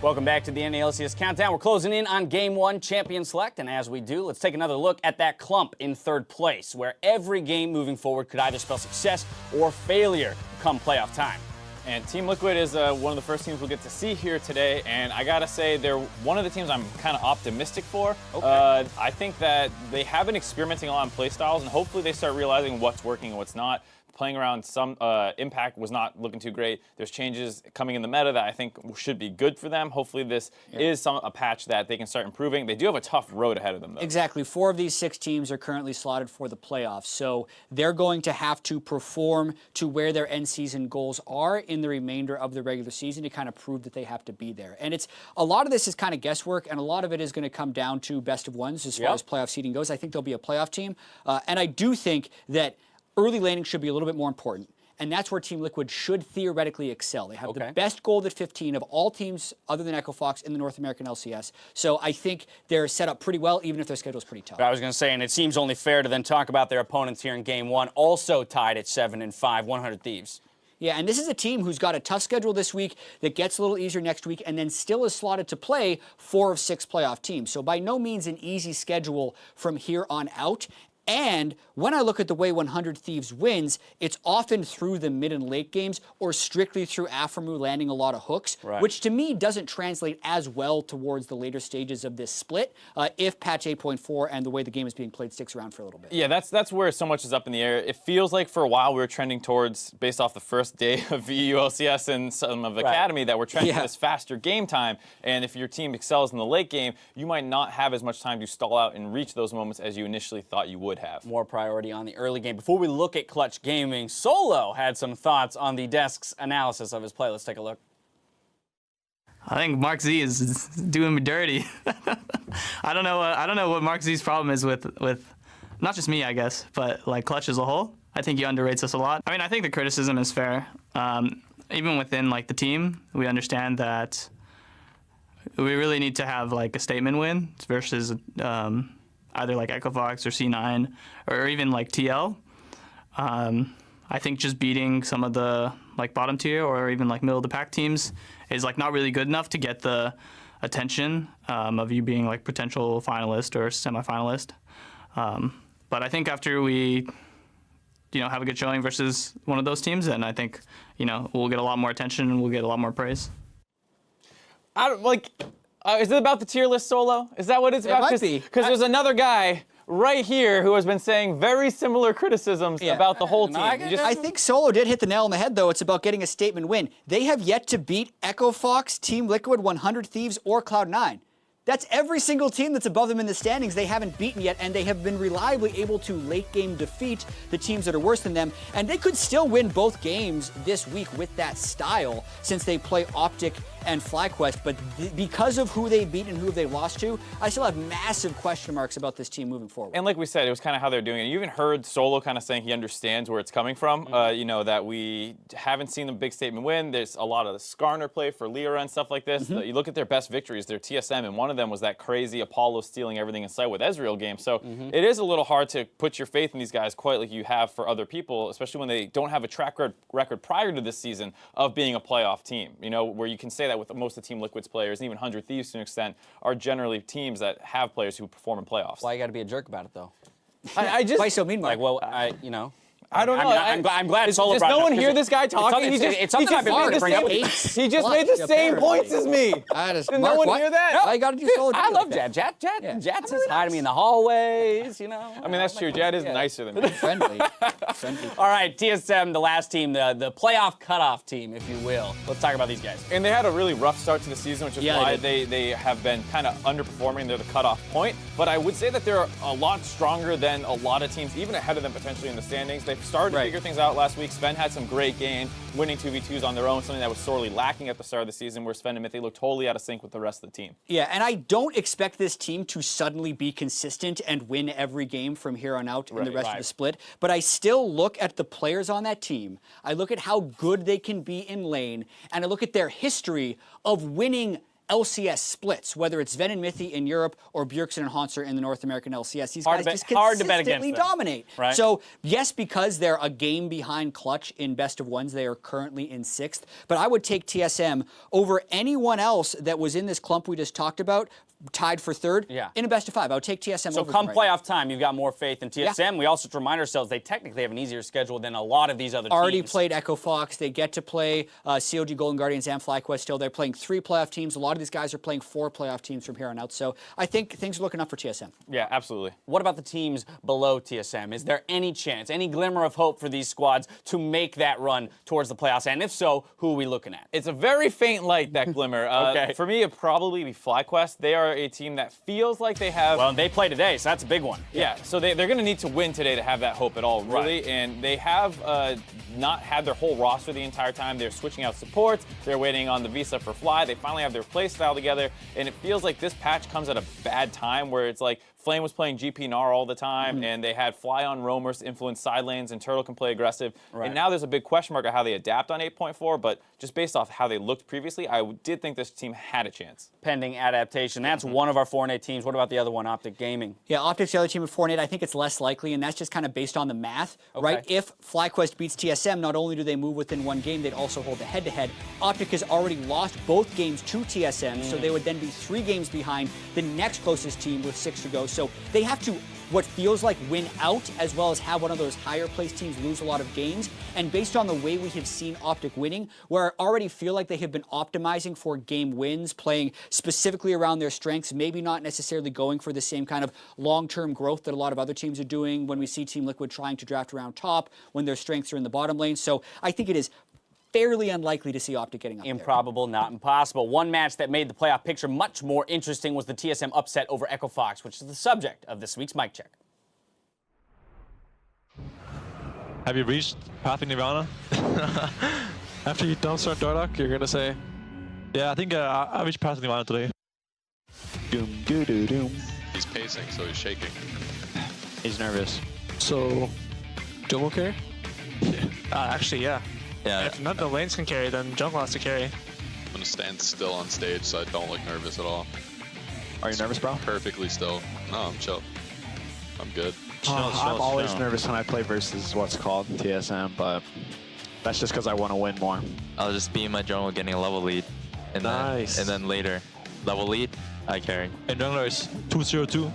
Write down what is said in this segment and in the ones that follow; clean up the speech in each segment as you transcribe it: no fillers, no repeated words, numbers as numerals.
Welcome back to the LCS Countdown. We're closing in on Game 1 Champion Select, and as we do, let's take another look at that clump in third place, where every game moving forward could either spell success or failure come playoff time. And Team Liquid is one of the first teams we'll get to see here today, and I gotta say they're one of the teams I'm kind of optimistic for. Okay. I think that they have been experimenting a lot on play styles, and hopefully they start realizing what's working and what's not. Playing around some Impact was not looking too great. There's changes coming in the meta that I think should be good for them. Hopefully this is a patch that they can start improving. They do have a tough road ahead of them, though. Exactly. 4 of these 6 teams are currently slotted for the playoffs, so they're going to have to perform to where their end season goals are in the remainder of the regular season to kind of prove that they have to be there. And it's a lot of this is kind of guesswork, and a lot of it is going to come down to best of ones as far as playoff seeding goes. I think they'll be a playoff team, and I do think that early laning should be a little bit more important, and that's where Team Liquid should theoretically excel. They have the best gold at 15 of all teams other than Echo Fox in the North American LCS, so I think they're set up pretty well, even if their schedule is pretty tough. I was going to say, and it seems only fair to then talk about their opponents here in Game 1, also tied at 7-5, 100 Thieves. Yeah, and this is a team who's got a tough schedule this week that gets a little easier next week and then still is slotted to play 4 of 6 playoff teams. So by no means an easy schedule from here on out. And when I look at the way 100 Thieves wins, it's often through the mid and late games or strictly through Aphromoo landing a lot of hooks, which to me doesn't translate as well towards the later stages of this split if patch 8.4 and the way the game is being played sticks around for a little bit. Yeah, that's where so much is up in the air. It feels like for a while we were trending towards, based off the first day of VU LCS and some of the Academy, that we're trending to this faster game time. And if your team excels in the late game, you might not have as much time to stall out and reach those moments as you initially thought you would have. More priority on the early game. Before we look at Clutch Gaming, Solo had some thoughts on the desk's analysis of his play. Let's take a look. I think Mark Z is doing me dirty. I don't know what Mark Z's problem is with not just me, I guess, but like Clutch as a whole. I think he underrates us a lot. I mean, I think the criticism is fair. Even within like the team, we understand that we really need to have like a statement win versus either like Echo Fox or C9 or even like TL. I think just beating some of the like bottom tier or even like middle of the pack teams is like not really good enough to get the attention of you being like potential finalist or semifinalist. But I think after we have a good showing versus one of those teams, then I think we'll get a lot more attention and we'll get a lot more praise. Is it about the tier list, Solo? Is that what it's about? It might be. Because there's another guy right here who has been saying very similar criticisms about the whole team. I think Solo did hit the nail on the head, though. It's about getting a statement win. They have yet to beat Echo Fox, Team Liquid, 100 Thieves, or Cloud9. That's every single team that's above them in the standings they haven't beaten yet, and they have been reliably able to late-game defeat the teams that are worse than them, and they could still win both games this week with that style since they play Optic and FlyQuest, but because of who they beat and who they lost to, I still have massive question marks about this team moving forward. And like we said, it was kind of how they're doing it. You even heard Solo kind of saying he understands where it's coming from, that we haven't seen the big statement win. There's a lot of the Skarner play for Lyra and stuff like this. You look at their best victories, their TSM, and one of them was that crazy Apollo stealing everything in sight with Ezreal game. So it is a little hard to put your faith in these guys quite like you have for other people, especially when they don't have a track record prior to this season of being a playoff team. Where you can say that with most of the Team Liquid's players, and even 100 Thieves to an extent, are generally teams that have players who perform in playoffs. Why you got to be a jerk about it, though? I just why so mean, Mark? Like, well, I don't know. I'm glad Solo does brought no it up, one hear this guy talking? It's something I've been meaning to bring up. He just made the same points as me. Did no one hear that? I got to do Solo. I love Jad. Jad says hi to me in the hallways, I mean, that's true. Jad is nicer than me. Friendly. All right, TSM, the last team, the playoff cutoff team, if you will. Let's talk about these guys. And they had a really rough start to the season, which is why they have been kind of underperforming. They're the cutoff point. But I would say that they're a lot stronger than a lot of teams, even ahead of them potentially in the standings. They've started to figure things out last week. Sven had some great games, winning 2v2s on their own, something that was sorely lacking at the start of the season, where Sven and Mythic looked totally out of sync with the rest of the team. Yeah, and I don't expect this team to suddenly be consistent and win every game from here on out in the rest of the split, but I still look at the players on that team, I look at how good they can be in lane, and I look at their history of winning LCS splits, whether it's Ven and Mithi in Europe or Bjergsen and Hanser in the North American LCS. These guys just hard to bet consistently against them. dominate. Right. So, yes, because they're a game behind Clutch in best of ones, they are currently in 6th. But I would take TSM over anyone else that was in this clump we just talked about, tied for 3rd in a best of 5. I would take TSM so over. So come playoff time, you've got more faith in TSM. Yeah. We also have to remind ourselves they technically have an easier schedule than a lot of these other teams. Already played Echo Fox. They get to play COG Golden Guardians and FlyQuest still. They're playing 3 playoff teams. A lot of these guys are playing 4 playoff teams from here on out. So I think things are looking up for TSM. Yeah, absolutely. What about the teams below TSM? Is there any chance, any glimmer of hope for these squads to make that run towards the playoffs? And if so, who are we looking at? It's a very faint light, that glimmer. Okay. For me, it'd probably be FlyQuest. They are a team that feels like they have... Well, they play today, so that's a big one. Yeah, so they're going to need to win today to have that hope at all, really. Right. And they have not had their whole roster the entire time. They're switching out supports. They're waiting on the visa for Fly. They finally have their play style together. And it feels like this patch comes at a bad time where it's like Flame was playing GP Gnar all the time, and they had Fly on roamers to influence side lanes, and Turtle can play aggressive. Right. And now there's a big question mark of how they adapt on 8.4, but just based off how they looked previously, I did think this team had a chance. Pending adaptation. That's one of our 4-8 teams. What about the other one, Optic Gaming? Yeah, Optic's the other team at 4-8. I think it's less likely, and that's just kind of based on the math, right? If FlyQuest beats TSM, not only do they move within 1 game, they'd also hold the head-to-head. Optic has already lost both games to TSM, so they would then be 3 games behind the next closest team with 6 to go. So they have to, what feels like, win out, as well as have one of those higher-placed teams lose a lot of games. And based on the way we have seen Optic winning, where I already feel like they have been optimizing for game wins, playing specifically around their strengths, maybe not necessarily going for the same kind of long-term growth that a lot of other teams are doing when we see Team Liquid trying to draft around top when their strengths are in the bottom lane. So I think it is fairly unlikely to see Optic getting up Improbable, not impossible. One match that made the playoff picture much more interesting was the TSM upset over Echo Fox, which is the subject of this week's mic check. Have you reached Path of Nirvana? After you dumpstart Dardock, you're gonna say, yeah, I think I reached Path of Nirvana today. Doom, doo, doo, doom. He's pacing, so he's shaking. He's nervous. So, Doom will carry? Actually, yeah. Yeah. If none of the lanes can carry, then jungle has to carry. I'm gonna stand still on stage so I don't look nervous at all. Are you nervous, bro? Perfectly still. No, I'm chill. I'm good. I'm always nervous when I play versus what's called TSM, but that's just because I want to win more. I'll just be in my jungle getting a level lead. And Nice. Then later, level lead, I carry. And jungler is 202.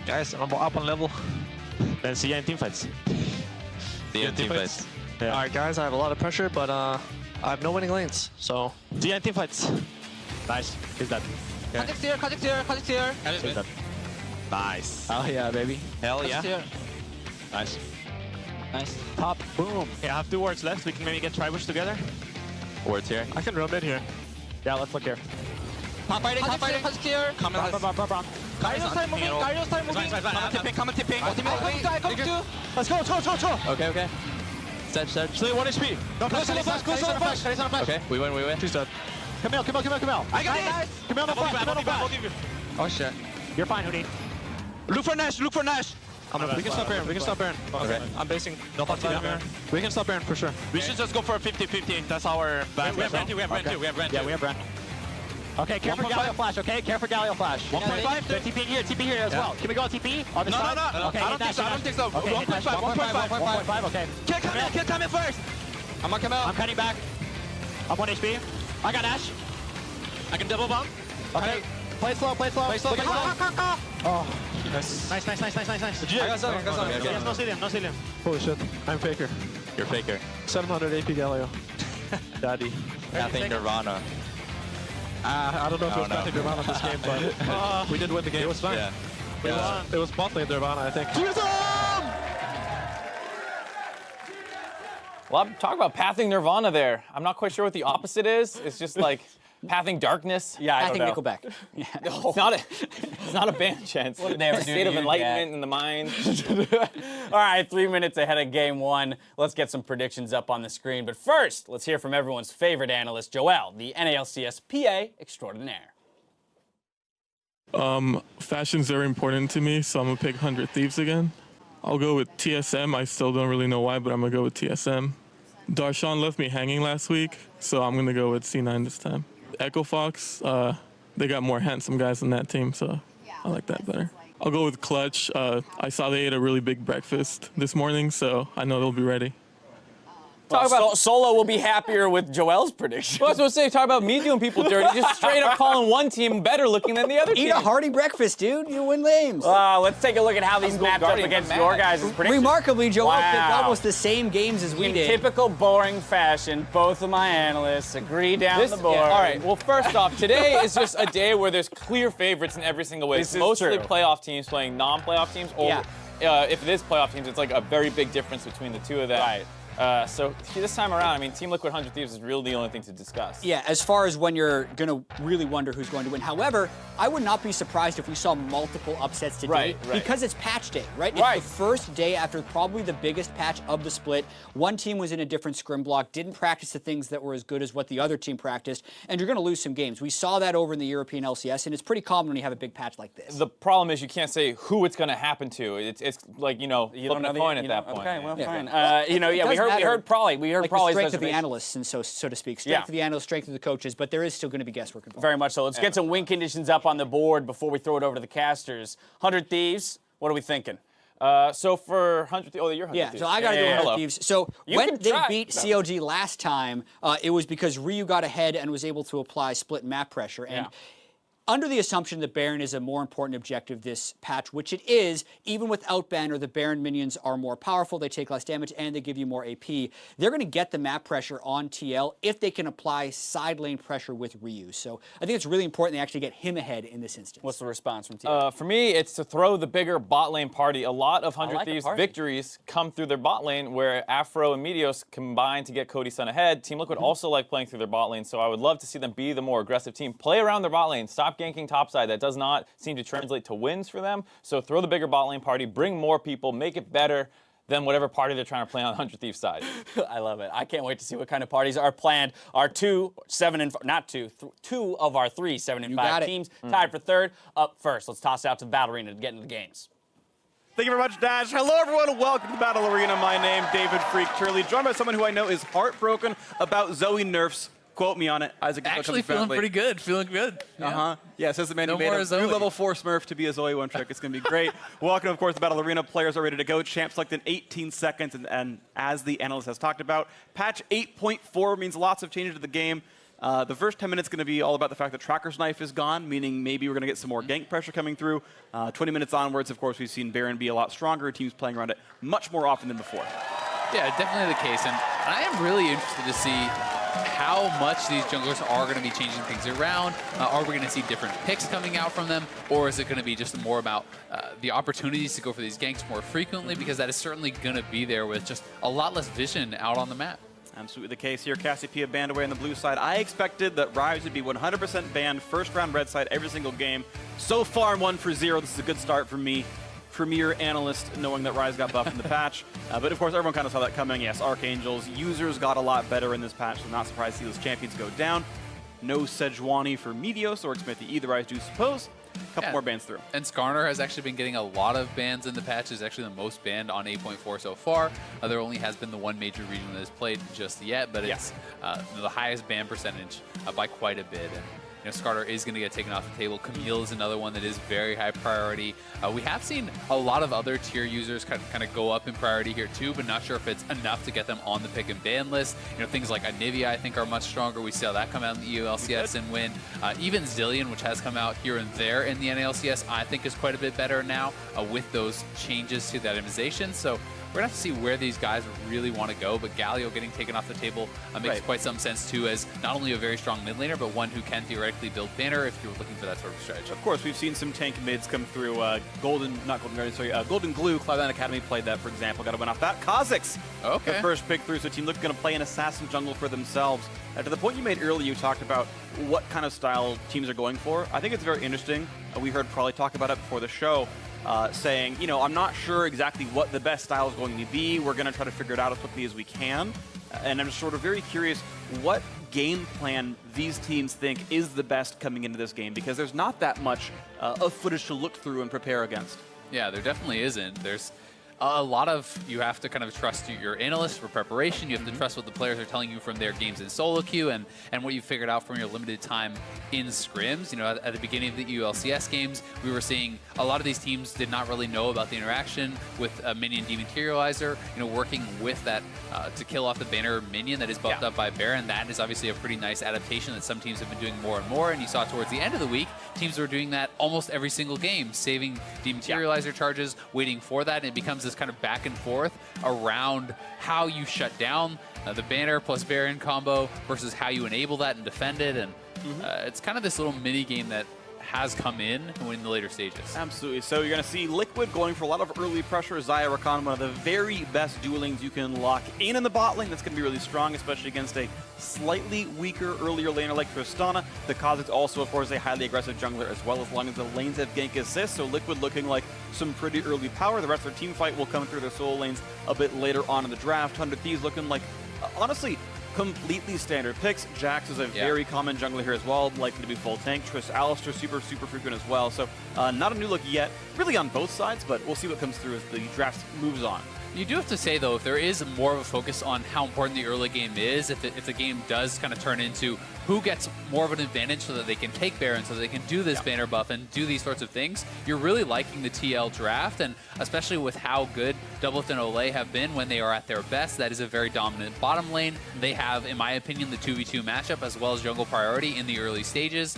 Guys, I'm up on level. Then see you in teamfights. The end team fights. Yeah. Alright guys, I have a lot of pressure, but I have no winning lanes, so... See you in teamfights. Nice. He's dead. Kha'Zix here, Kha'Zix here, Kha'Zix here! He's dead. Nice. Oh yeah, baby. Hell Kha'Zix here. Nice. Nice. Pop. Boom. Yeah, I have 2 wards left. We can maybe get Tribush together. Wards here. I can roam mid here. Yeah, let's look here. Top fighting, top fighting! Kha'Zix here! Gario's time moving, Gario's time moving. Come on, tipping! I come to! Let's go, go. Okay, okay. Sedge. Slay 1 HP. No, Go solo flash! Okay, we win. She's dead. Camille. I got it! Camille, no flash. Oh shit. You're fine, Hoodie. Look for Nash! We can stop Baron. Okay. I'm basing. No flash here. We can stop Baron for sure. We should just go for a 50-50. That's our bad. We have Brand too. Yeah, we have Brand. Okay, care for Galio flash, okay? Care for Galio flash. 1.5? TP here as well. Can we go TP? On this side? No. Okay, I don't think so. Okay, 1.5, okay. Kill Camille first! I'm on Camille. I'm cutting back. I'm 1 HP. I got Ash. I can double bump. Okay. Play slow. Oh, nice. Nice. I got some. No ceiling. Holy shit. I'm Faker. You're Faker. 700 AP Galio. Daddy. Nothing Nirvana. I don't know if it was nothing Nirvana this game, but we did win the game. It was fine. Yeah. It was bot lane Nirvana, I think. Well, I'm talking about pathing Nirvana there. I'm not quite sure what the opposite is. It's just like pathing darkness. Yeah, I I don't think know. Nickelback. Yeah. It's not a band chance. What did they ever It's do a state to of you, enlightenment Kat? in the mind. All right, 3 minutes ahead of game 1. Let's get some predictions up on the screen. But first, let's hear from everyone's favorite analyst, Joel, the NALCS PA extraordinaire. Fashion's very important to me, so I'm gonna pick 100 Thieves again. I'll go with TSM. I still don't really know why, but I'm gonna go with TSM. Darshan left me hanging last week, so I'm gonna go with C9 this time. Echo Fox, they got more handsome guys on that team, so I like that better. I'll go with Clutch. I saw they ate a really big breakfast this morning, so I know they'll be ready. Solo will be happier with Joel's prediction. Well, I was supposed to say, talk about me doing people dirty, just straight up calling one team better looking than the other team. Eat a hearty breakfast, dude. You win games. Let's take a look at how these match up against your guys' predictions. Remarkably, Joel picked almost the same games as we In did. typical boring fashion, both of my analysts agree down the board. All right, well, first off, today is just a day where there's clear favorites in every single way. This is mostly true. playoff teams playing non-playoff teams, or if it is playoff teams, it's like a very big difference between the two of them. Right. So this time around, I mean, Team Liquid 100 Thieves is really the only thing to discuss. Yeah, as far as when you're going to really wonder who's going to win. However, I would not be surprised if we saw multiple upsets today. Right. Because it's patch day, right? It's the first day after probably the biggest patch of the split. One team was in a different scrim block, didn't practice the things that were as good as what the other team practiced, and you're going to lose some games. We saw that over in the European LCS, and it's pretty common when you have a big patch like this. The problem is you can't say who it's going to happen to. It's like, you flipping a coin at that point. Okay, well, fine. We heard Prolly. We heard like Prolly's the strength of the reservation. analysts, and so to speak. Strength of the analysts, strength of the coaches, but there is still going to be guesswork involved. Very much so. Let's get some win conditions up on the board before we throw it over to the casters. 100 Thieves, what are we thinking? So for 100 Thieves, you're 100 Thieves. So I got to do 100 Thieves. So when they try. beat COG last time, it was because Ryu got ahead and was able to apply split map pressure. And under the assumption that Baron is a more important objective this patch, which it is, even without Banner, the Baron minions are more powerful, they take less damage, and they give you more AP. They're going to get the map pressure on TL if they can apply side lane pressure with Ryu. So I think it's really important they actually get him ahead in this instance. What's the response from TL? For me, it's to throw the bigger bot lane party. A lot of 100 Thieves victories come through their bot lane, where Afro and Meteos combine to get Cody Sun ahead. Team Liquid also like playing through their bot lane, so I would love to see them be the more aggressive team. Play around their bot lane. Stop ganking topside. That does not seem to translate to wins for them. So throw the bigger bot lane party, bring more people, make it better than whatever party they're trying to play on 100 Thieves side. I love it. I can't wait to see what kind of parties are planned. Our two of our 3 7 and 5 teams tied for third. Up first, let's toss it out to the Battle Arena to get into the games. Thank you very much, Dash. Hello, everyone, and welcome to the Battle Arena. My name, David Freak Turley, joined by someone who I know is heartbroken about Zoe nerfs. Quote me on it. Isaac. Actually feeling pretty good. Feeling good. Yeah, says the man who made a new level 4 Smurf to be a Zoe one trick. It's going to be great. Welcome, of course, to the Battle Arena. Players are ready to go. Champ selected in 18 seconds. And as the analyst has talked about, patch 8.4 means lots of changes to the game. The first 10 minutes is going to be all about the fact that Tracker's Knife is gone, meaning maybe we're going to get some more gank pressure coming through. 20 minutes onwards, of course, we've seen Baron be a lot stronger. Teams playing around it much more often than before. Yeah, definitely the case. And I am really interested to see how much these junglers are going to be changing things around. Are we going to see different picks coming out from them? Or is it going to be just more about the opportunities to go for these ganks more frequently? Because that is certainly going to be there with just a lot less vision out on the map. Absolutely the case here. Cassiopeia banned away on the blue side. I expected that Rise would be 100% banned first round red side every single game. So far, 1-for-0. This is a good start for me. Premier analyst, knowing that Rise got buffed in the patch. But of course, everyone kind of saw that coming. Yes, Archangels. Users got a lot better in this patch, so not surprised to see those champions go down. No Sejuani for Meteos or Xmithie either, I do suppose. A couple more bans through. And Skarner has actually been getting a lot of bans in the patch. Is actually the most banned on 8.4 so far. There only has been the one major region that has played just yet, but it's the highest ban percentage by quite a bit. And Skarner is going to get taken off the table. Camille is another one that is very high priority. We have seen a lot of other tier users kind of go up in priority here too, but not sure if it's enough to get them on the pick and ban list. Things like Anivia I think are much stronger. We saw that come out in the EU LCS and win. Even Zillion, which has come out here and there in the NALCS, I think is quite a bit better now with those changes to that itemization. So we're going to have to see where these guys really want to go, but Galio getting taken off the table makes quite some sense too, as not only a very strong mid laner, but one who can theoretically build banner if you're looking for that sort of strategy. Of course, we've seen some tank mids come through. Golden Glue, Cloud9 Academy played that, for example. Got to win off that. Kha'Zix, the first pick through, so Team Liquid's going to play an assassin jungle for themselves. To the point you made earlier, you talked about what kind of style teams are going for. I think it's very interesting. We heard Prolly talk about it before the show. Saying, I'm not sure exactly what the best style is going to be. We're going to try to figure it out as quickly as we can. And I'm just sort of very curious what game plan these teams think is the best coming into this game, because there's not that much of footage to look through and prepare against. Yeah, there definitely isn't. There's a lot of you have to kind of trust your analysts for preparation. You have to trust what the players are telling you from their games in solo queue and what you figured out from your limited time in scrims. You know, at the beginning of the LCS games, we were seeing a lot of these teams did not really know about the interaction with a minion dematerializer, you know, working with that to kill off the banner minion that is buffed up by Baron. That is obviously a pretty nice adaptation that some teams have been doing more and more, and you saw towards the end of the week, teams were doing that almost every single game, saving dematerializer charges, waiting for that, and it becomes this kind of back and forth around how you shut down the banner plus Baron combo versus how you enable that and defend it, and it's kind of this little mini game that has come in the later stages. Absolutely. So you're going to see Liquid going for a lot of early pressure. Xayah Rakan, one of the very best duelings you can lock in the bot lane. That's going to be really strong, especially against a slightly weaker earlier laner like Tristana. The Kha'Zix also, of course, a highly aggressive jungler as well, as long as the lanes have gank assist. So Liquid looking like some pretty early power. The rest of their team fight will come through their solo lanes a bit later on in the draft. 100 Thieves looking like, honestly, completely standard picks. Jax is a very common jungler here as well, likely to be full tank. Alistair, super frequent as well. So not a new look yet, really on both sides, but we'll see what comes through as the draft moves on. You do have to say, though, if there is more of a focus on how important the early game is, if the game does kind of turn into who gets more of an advantage so that they can take Baron, so that they can do this banner buff and do these sorts of things, you're really liking the TL draft, and especially with how good Doublelift and Olay have been when they are at their best, that is a very dominant bottom lane. They have, in my opinion, the 2v2 matchup as well as jungle priority in the early stages.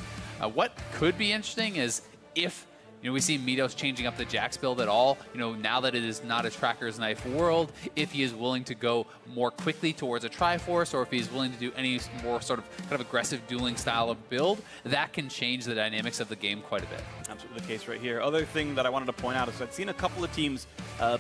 What could be interesting is if we see Midos changing up the Jax build at all, now that it is not a Tracker's Knife world, if he is willing to go more quickly towards a Triforce, or if he's willing to do any more sort of kind of aggressive dueling style of build, that can change the dynamics of the game quite a bit. Absolutely the case right here. Other thing that I wanted to point out is I've seen a couple of teams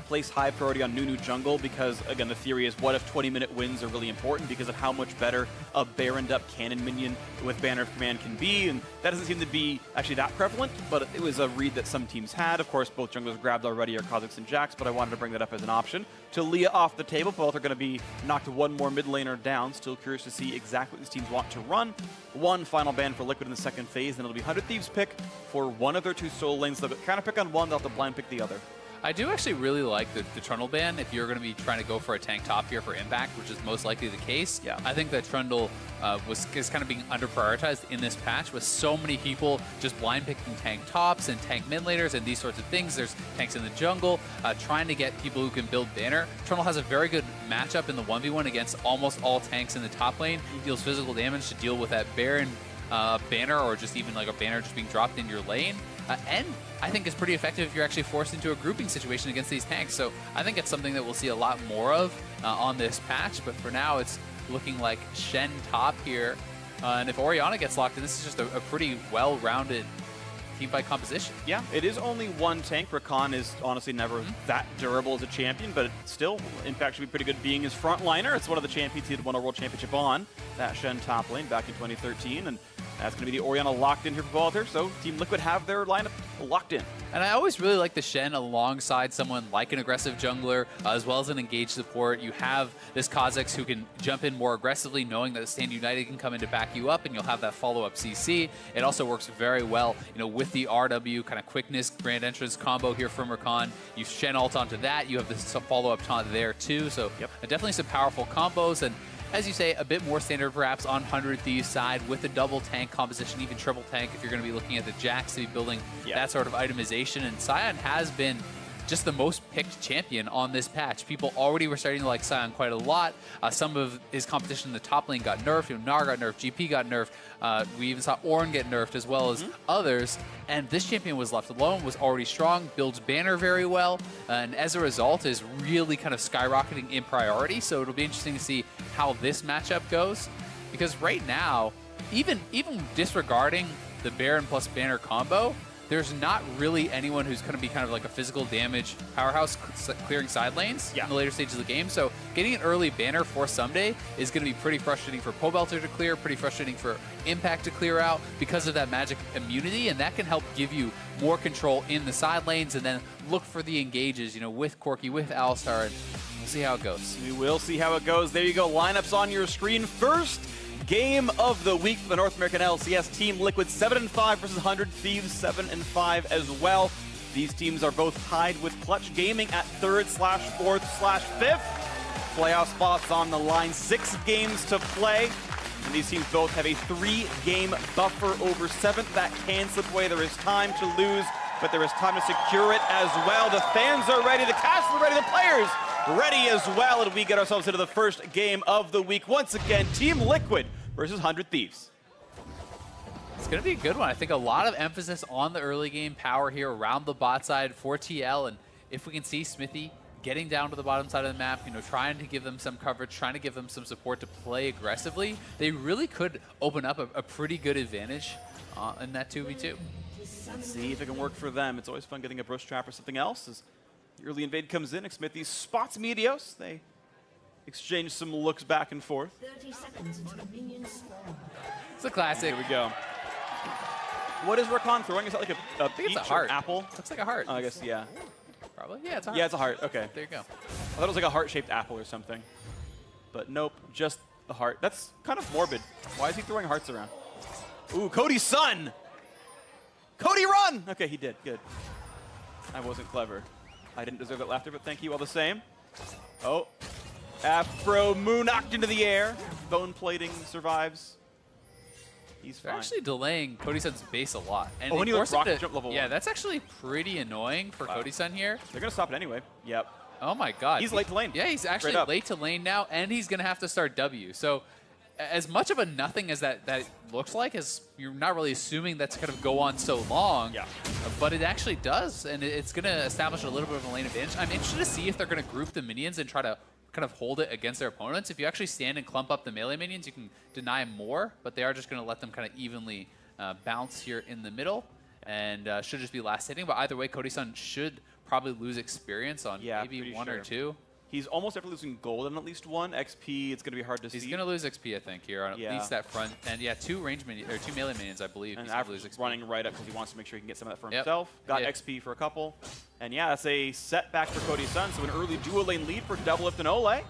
place high priority on Nunu jungle because, again, the theory is what if 20-minute wins are really important because of how much better a Baroned up cannon minion with Banner of Command can be, and that doesn't seem to be actually that prevalent, but it was a read that some teams had. Of course, both junglers grabbed already are Kha'Zix and Jax, but I wanted to bring that up as an option. Talia off the table. Both are going to be knocked one more mid laner down. Still curious to see exactly what these teams want to run. One final ban for Liquid in the second phase, then it'll be 100 Thieves pick for one of their two solo lanes. They'll kind of pick on one, they'll have to blind pick the other. I do actually really like the Trundle ban if you're going to be trying to go for a tank top here for impact, which is most likely the case. Yeah. I think that Trundle is kind of being under-prioritized in this patch with so many people just blind picking tank tops and tank mid laners and these sorts of things. There's tanks in the jungle, trying to get people who can build banner. Trundle has a very good matchup in the 1v1 against almost all tanks in the top lane. He deals physical damage to deal with that Baron banner, or just even like a banner just being dropped in your lane. And I think it's pretty effective if you're actually forced into a grouping situation against these tanks. So I think it's something that we'll see a lot more of on this patch. But for now, it's looking like Shen top here. And if Orianna gets locked in, this is just a pretty well-rounded teamfight composition. Yeah, it is only one tank. Rakan is honestly never that durable as a champion, but still, Impact should be pretty good being his frontliner. It's one of the champions he had won a world championship on, that Shen top lane back in 2013. And that's going to be the Orianna locked in here for Balter, so Team Liquid have their lineup locked in. And I always really like the Shen alongside someone like an aggressive jungler, as well as an engaged support. You have this Kha'Zix who can jump in more aggressively, knowing that Stand United can come in to back you up, and you'll have that follow-up CC. It also works very well, with the RW kind of quickness grand entrance combo here from Rakan. You Shen ult onto that. You have this follow-up taunt there too. So definitely some powerful combos, and as you say, a bit more standard perhaps on 100 Thieves side with a double tank composition, even triple tank if you're going to be looking at the Jax to be building that sort of itemization. And Sion has been just the most picked champion on this patch. People already were starting to like Sion quite a lot. Some of his competition in the top lane got nerfed. Gnar got nerfed, GP got nerfed. We even saw Ornn get nerfed as well as others. And this champion was left alone, was already strong, builds banner very well, and as a result is really kind of skyrocketing in priority. So it'll be interesting to see how this matchup goes. Because right now, even disregarding the Baron plus banner combo, there's not really anyone who's going to be kind of like a physical damage powerhouse clearing side lanes in the later stages of the game. So getting an early banner for Someday is going to be pretty frustrating for Pobelter to clear, pretty frustrating for Impact to clear out because of that magic immunity, and that can help give you more control in the side lanes, and then look for the engages, with Corki, with Alistar, and we'll see how it goes. We will see how it goes. There you go, lineups on your screen. First game of the week for the North American LCS. Team Liquid 7-5 versus 100 Thieves 7-5 as well. These teams are both tied with Clutch Gaming at 3rd/4th/5th. Playoff spots on the line, 6 games to play. And these teams both have a 3-game buffer over 7th. That can slip away. There is time to lose, but there is time to secure it as well. The fans are ready, the cast are ready, the players ready as well. And we get ourselves into the first game of the week. Once again, Team Liquid versus 100 Thieves. It's going to be a good one. I think a lot of emphasis on the early game power here around the bot side for TL. And if we can see Smithy getting down to the bottom side of the map, trying to give them some coverage, trying to give them some support to play aggressively, they really could open up a pretty good advantage in that 2v2. Let's see if it can work for them. It's always fun getting a brush trap or something else. As the early invade comes in, Smithy spots Meteos. They exchange some looks back and forth. 30 seconds until minions spawn. It's a classic. Here we go. What is Rakan throwing? Is that like a think it's a peach heart. or apple? Looks like a heart. I guess, yeah. Probably. Yeah, it's a heart. Yeah, it's a heart. Okay. There you go. I thought it was like a heart-shaped apple or something. But nope, just a heart. That's kind of morbid. Why is he throwing hearts around? Ooh, Cody's son! Cody, run! Okay, he did. Good. I wasn't clever. I didn't deserve that laughter, but thank you all the same. Oh. Afro Moon knocked into the air. Bone plating survives. He's They're fine. actually delaying Cody-Sun's base a lot. And when he lets forced him rock jump level 1. Yeah, that's actually pretty annoying for Cody-Sun here. They're going to stop it anyway. Yep. Oh my god. He's late to lane. Yeah, he's actually late to lane now, and he's going to have to start W. So as much of a nothing as that looks like, as you're not really assuming that's going to go on so long, but it actually does, and it's going to establish a little bit of a lane advantage. I'm interested to see if they're going to group the minions and try to kind of hold it against their opponents. If you actually stand and clump up the melee minions, you can deny more, but they are just going to let them kind of evenly bounce here in the middle, and should just be last hitting. But either way, Cody-Sun should probably lose experience on maybe 1 or 2. He's almost after losing gold on at least 1. XP, it's going to be hard to see. He's going to lose XP, I think, here on at least that front. And yeah, 2 range minions, or 2 melee minions, I believe. And he's lose XP. running right up because he wants to make sure he can get some of that for himself. Got XP for a couple. And yeah, that's a setback for Cody-Sun. So an early dual lane lead for Doublelift and Ole.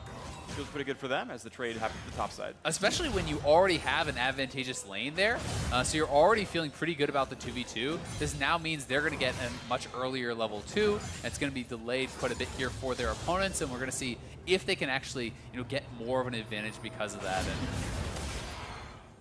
Feels pretty good for them as the trade happens at the top side. Especially when you already have an advantageous lane there. So you're already feeling pretty good about the 2v2. This now means they're going to get a much earlier level 2. It's going to be delayed quite a bit here for their opponents, and we're going to see if they can actually get more of an advantage because of that.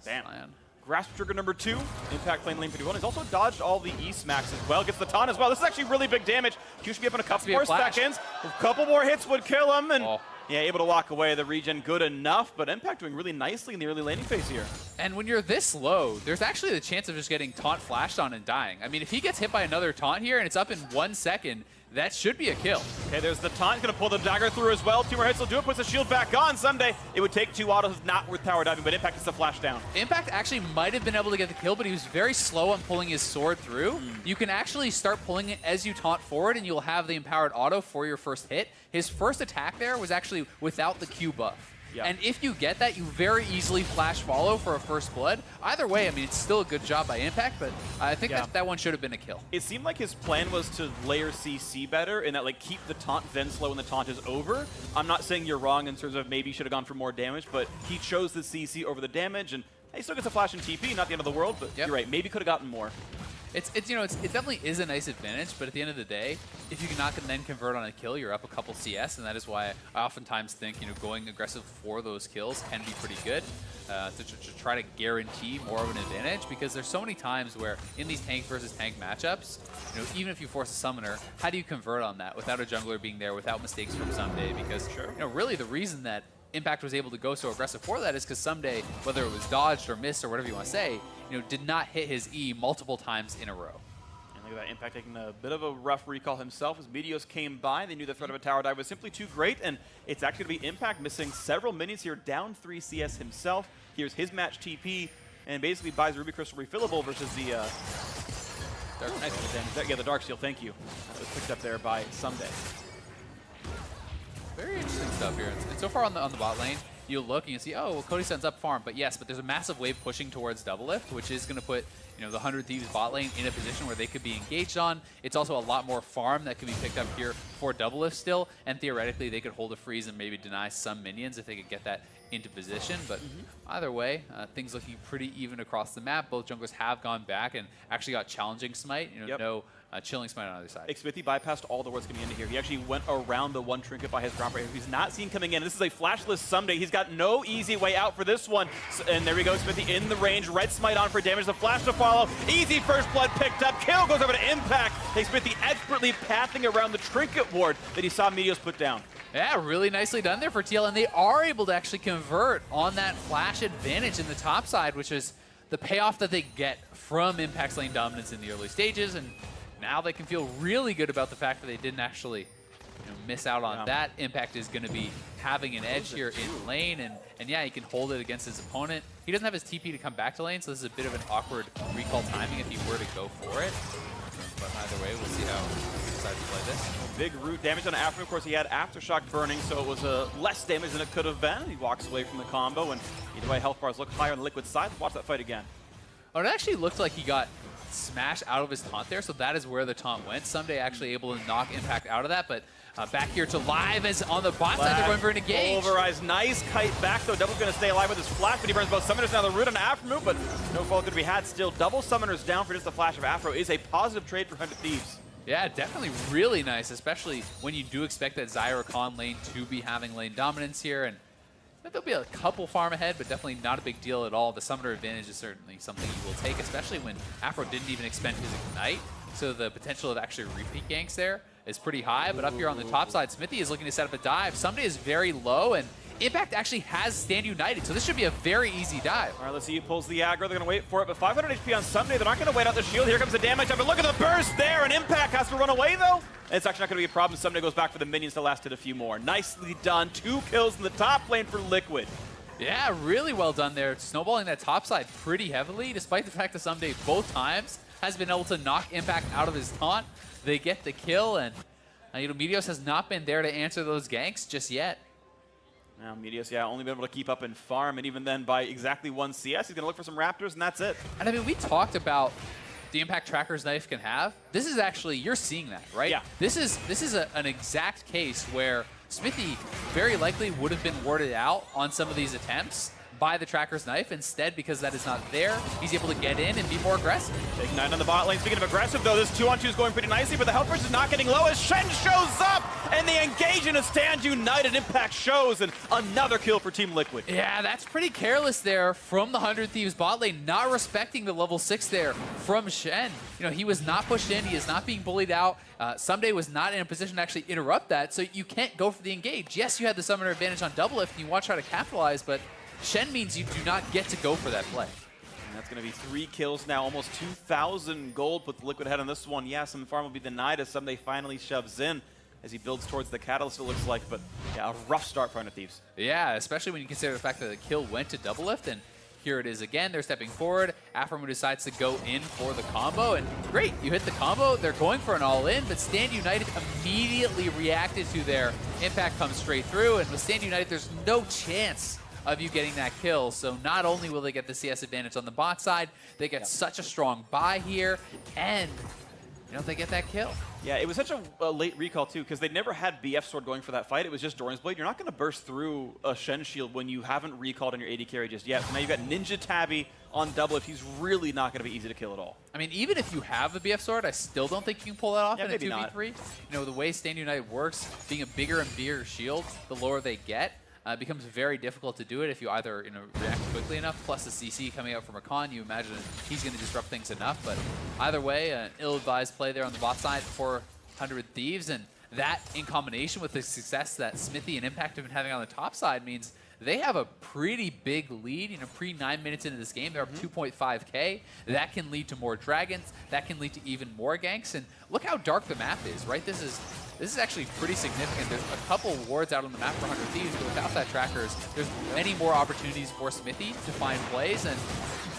And bam. Grasp trigger number 2. Impact playing lane pretty well. He's also dodged all the E-smacks as well. Gets the taunt as well. This is actually really big damage. Q should be up in a couple more seconds. A couple more hits would kill him. And yeah, able to walk away. The regen good enough, but Impact doing really nicely in the early laning phase here. And when you're this low, there's actually the chance of just getting taunt flashed on and dying. I mean, if he gets hit by another taunt here and it's up in 1 second, that should be a kill. Okay, there's the taunt. He's going to pull the dagger through as well. 2 more hits will do it. Puts the shield back on. Someday it would take 2 autos. Not worth power diving, but Impact gets the flash down. Impact actually might have been able to get the kill, but he was very slow on pulling his sword through. You can actually start pulling it as you taunt forward, and you'll have the empowered auto for your first hit. His first attack there was actually without the Q buff. And if you get that, you very easily flash follow for a first blood. Either way, I mean, it's still a good job by Impact, but I think that one should have been a kill. It seemed like his plan was to layer CC better and that, like, keep the taunt then slow when the taunt is over. I'm not saying you're wrong in terms of maybe he should have gone for more damage, but he chose the CC over the damage, and he still gets a flash and TP, not the end of the world, but you're right, maybe could have gotten more. It definitely is a nice advantage, but at the end of the day, if you cannot then convert on a kill, you're up a couple CS, and that is why I oftentimes think going aggressive for those kills can be pretty good to try to guarantee more of an advantage, because there's so many times where in these tank versus tank matchups, even if you force a summoner, how do you convert on that without a jungler being there, without mistakes from Someday? Because really the reason that Impact was able to go so aggressive for that is because Someday, whether it was dodged or missed or whatever you want to say, did not hit his E multiple times in a row. And look at that, Impact taking a bit of a rough recall himself as Meteos came by. They knew the threat of a tower dive was simply too great, and it's actually going to be Impact missing several minions here, down 3 CS himself. Here's his match TP, and basically buys Ruby Crystal refillable versus the Dark, nice damage. Yeah, the Dark Seal, thank you. That was picked up there by Someday. Very interesting stuff here. And so far on the bot lane, you look and you see, oh, well, Cody-Sun's up farm. But yes, but there's a massive wave pushing towards Doublelift, which is going to put the 100 Thieves bot lane in a position where they could be engaged on. It's also a lot more farm that could be picked up here for Doublelift still. And theoretically, they could hold a freeze and maybe deny some minions if they could get that into position. But either way, things looking pretty even across the map. Both junglers have gone back and actually got challenging smite. No Chilling Smite on either side. Smithy bypassed all the wards coming into here. He actually went around the one trinket by his ground breaker. He's not seen coming in. This is a flashless Someday. He's got no easy way out for this one. And there we go, Smithy in the range. Red Smite on for damage. The flash to follow. Easy first blood picked up. Kill goes over to Impact. Smithy expertly pathing around the trinket ward that he saw Meteos put down. Yeah, really nicely done there for TL, and they are able to actually convert on that flash advantage in the top side, which is the payoff that they get from Impact's lane dominance in the early stages, and now they can feel really good about the fact that they didn't actually miss out on that. Impact is going to be having an edge here in lane, and yeah, he can hold it against his opponent. He doesn't have his TP to come back to lane, so this is a bit of an awkward recall timing if he were to go for it. But either way, we'll see how he decides to play this. Big root damage on Afro. Of course, he had Aftershock burning, so it was less damage than it could have been. He walks away from the combo, and either way, health bars look higher on the Liquid side. Watch that fight again. Oh, it actually looked like he got smashed out of his taunt there, so that is where the taunt went. Someday actually able to knock Impact out of that, but back here to Live as on the bot side, they're going for an engage. Pulverize, nice kite back, though. Double's going to stay alive with his flash, but he burns both summoners. Now the root on Afro move, but no fault to be had still. Double summoners down for just the flash of Afro is a positive trade for 100 Thieves. Yeah, definitely really nice, especially when you do expect that Zyra Khan lane to be having lane dominance here, and there'll be a couple farm ahead, but definitely not a big deal at all. The summoner advantage is certainly something you will take, especially when Afro didn't even expend his Ignite, so the potential of actually repeat ganks there is pretty high. But up here on the top side, Smithy is looking to set up a dive. Someday is very low, and Impact actually has Stand United, so this should be a very easy dive. All right, let's see who pulls the aggro. They're going to wait for it, but 500 HP on Someday. They're not going to wait out the shield. Here comes the damage up, and look at the burst there, and Impact has to run away, though. It's actually not going to be a problem. Someday goes back for the minions to last it a few more. Nicely done. 2 kills in the top lane for Liquid. Yeah, really well done there. Snowballing that top side pretty heavily, despite the fact that Someday both times has been able to knock Impact out of his taunt. They get the kill, and Meteos has not been there to answer those ganks just yet. Now, Meteos, yeah, only been able to keep up and farm, and even then by exactly 1 CS, he's going to look for some Raptors, and that's it. And I mean, we talked about the impact Tracker's Knife can have. This is actually, you're seeing that, right? Yeah. This is an exact case where Smithy very likely would have been warded out on some of these attempts by the Tracker's Knife. Instead, because that is not there, he's able to get in and be more aggressive. Take 9 on the bot lane. Speaking of aggressive, though, this 2-on-2 is going pretty nicely, but the health burst is not getting low as Shen shows up, and they engage in a Stand United. Impact shows, and another kill for Team Liquid. Yeah, that's pretty careless there from the 100 Thieves bot lane, not respecting the level 6 there from Shen. He was not pushed in. He is not being bullied out. Someday was not in a position to actually interrupt that, so you can't go for the engage. Yes, you had the summoner advantage on double lift, and you want to try to capitalize, but Shen means you do not get to go for that play. And that's going to be 3 kills now, almost 2,000 gold. Put the Liquid head on this one. Yeah, some farm will be denied as Someday finally shoves in as he builds towards the Catalyst, it looks like. But yeah, a rough start for 100 Thieves. Yeah, especially when you consider the fact that the kill went to double lift, and here it is again. They're stepping forward. Afromu decides to go in for the combo, and great, you hit the combo. They're going for an all-in, but Stand United immediately reacted to their impact comes straight through, and with Stand United, there's no chance of you getting that kill. So not only will they get the CS advantage on the bot side, they get such a strong buy here, and they get that kill. Yeah, it was such a late recall, too, because they never had BF Sword going for that fight. It was just Doran's Blade. You're not going to burst through a Shen shield when you haven't recalled on your AD carry just yet. So now you've got Ninja Tabby on double if he's really not going to be easy to kill at all. I mean, even if you have a BF Sword, I still don't think you can pull that off in a 2v3. The way Stand United works, being a bigger and bigger shield, the lower they get, becomes very difficult to do it if you either react quickly enough, plus the CC coming out from Rakan, you imagine he's going to disrupt things enough. But either way, an ill-advised play there on the bot side for 100 Thieves, and that in combination with the success that Smithy and Impact have been having on the top side means they have a pretty big lead. Pre-9 minutes into this game, they're up 2.5k. That can lead to more dragons. That can lead to even more ganks. And look how dark the map is, right? This is actually pretty significant. There's a couple wards out on the map for 100 Thieves, but without that Trackers, there's many more opportunities for Smithy to find plays. And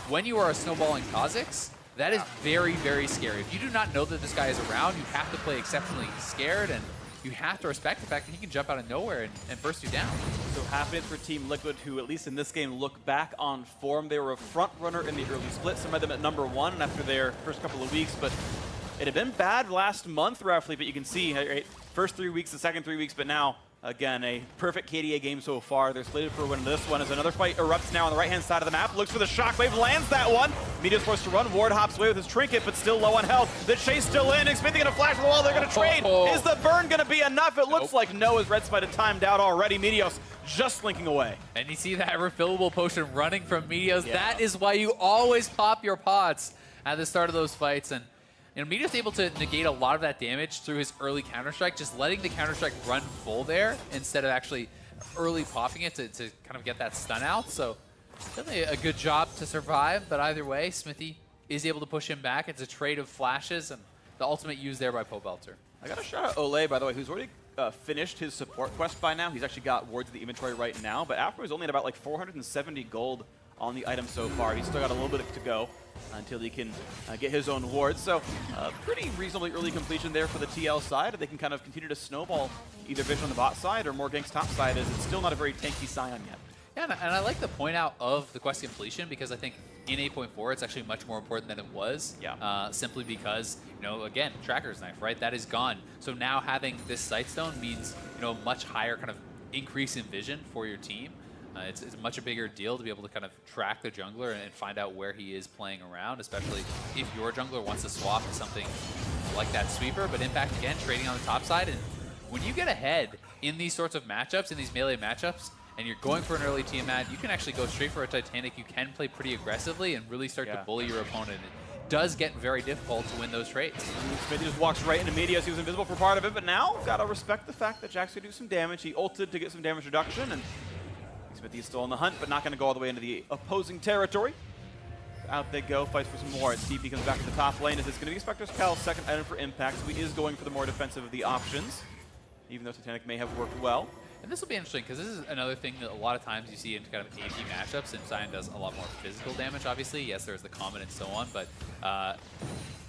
when you are a snowballing Kha'Zix, that is very, very scary. If you do not know that this guy is around, you have to play exceptionally scared, and you have to respect the fact that he can jump out of nowhere and burst you down. So happiness for Team Liquid, who at least in this game look back on form. They were a front runner in the early split. Some of them at #1 after their first couple of weeks, but it had been bad last month roughly, but you can see, right, first 3 weeks, the second 3 weeks, but now Again, a perfect KDA game so far. They're slated for a win this one as another fight erupts now on the right-hand side of the map. Looks for the shockwave, lands that one. Media's forced to run. Ward hops away with his trinket, but still low on health. The chase still in. Xmithie gonna flash the wall. They're gonna trade. Is the burn gonna be enough? It looks like no, as Red Spite had timed out already. Meteos just slinking away. And you see that refillable potion running from Meteos. That is why you always pop your pots at the start of those fights. And Meteos able to negate a lot of that damage through his early Counter-Strike, just letting the Counter-Strike run full there instead of actually early popping it to kind of get that stun out. So definitely a good job to survive, but either way, Xmithie is able to push him back. It's a trade of flashes and the ultimate use there by Pobelter. I got a shout out Ole, by the way, who's already finished his support quest by now. He's actually got wards in the inventory right now, but Afro is only at about like 470 gold on the item so far. He's still got a little bit to go until he can get his own wards. So pretty reasonably early completion there for the TL side. They can kind of continue to snowball either Vision on the bot side or more Ganks top side, as it's still not a very tanky Scion yet. Yeah, and I like the point out of the quest completion because I think in 8.4 it's actually much more important than it was. Yeah. Simply because, again, Tracker's Knife, right? That is gone. So now having this Sightstone means, a much higher kind of increase in vision for your team. It's much a bigger deal to be able to kind of track the jungler and find out where he is playing around, especially if your jungler wants to swap to something like that sweeper. But Impact, again, trading on the top side. And when you get ahead in these sorts of matchups, in these melee matchups, and you're going for an early Tiamat, you can actually go straight for a Titanic. You can play pretty aggressively and really start to bully your opponent. It does get very difficult to win those trades. Xmithie just walks right into Meteos. He was invisible for part of it, but now gotta respect the fact that Jack's gonna do some damage. He ulted to get some damage reduction, and Xmithie is still on the hunt, but not going to go all the way into the opposing territory. Out they go, fights for some more. TP comes back to the top lane as it's going to be Spectre's Cal's second item for Impact, so he is going for the more defensive of the options, even though Titanic may have worked well. And this will be interesting because this is another thing that a lot of times you see in kind of AP matchups, and Scion does a lot more physical damage, obviously. Yes, there's the common and so on, but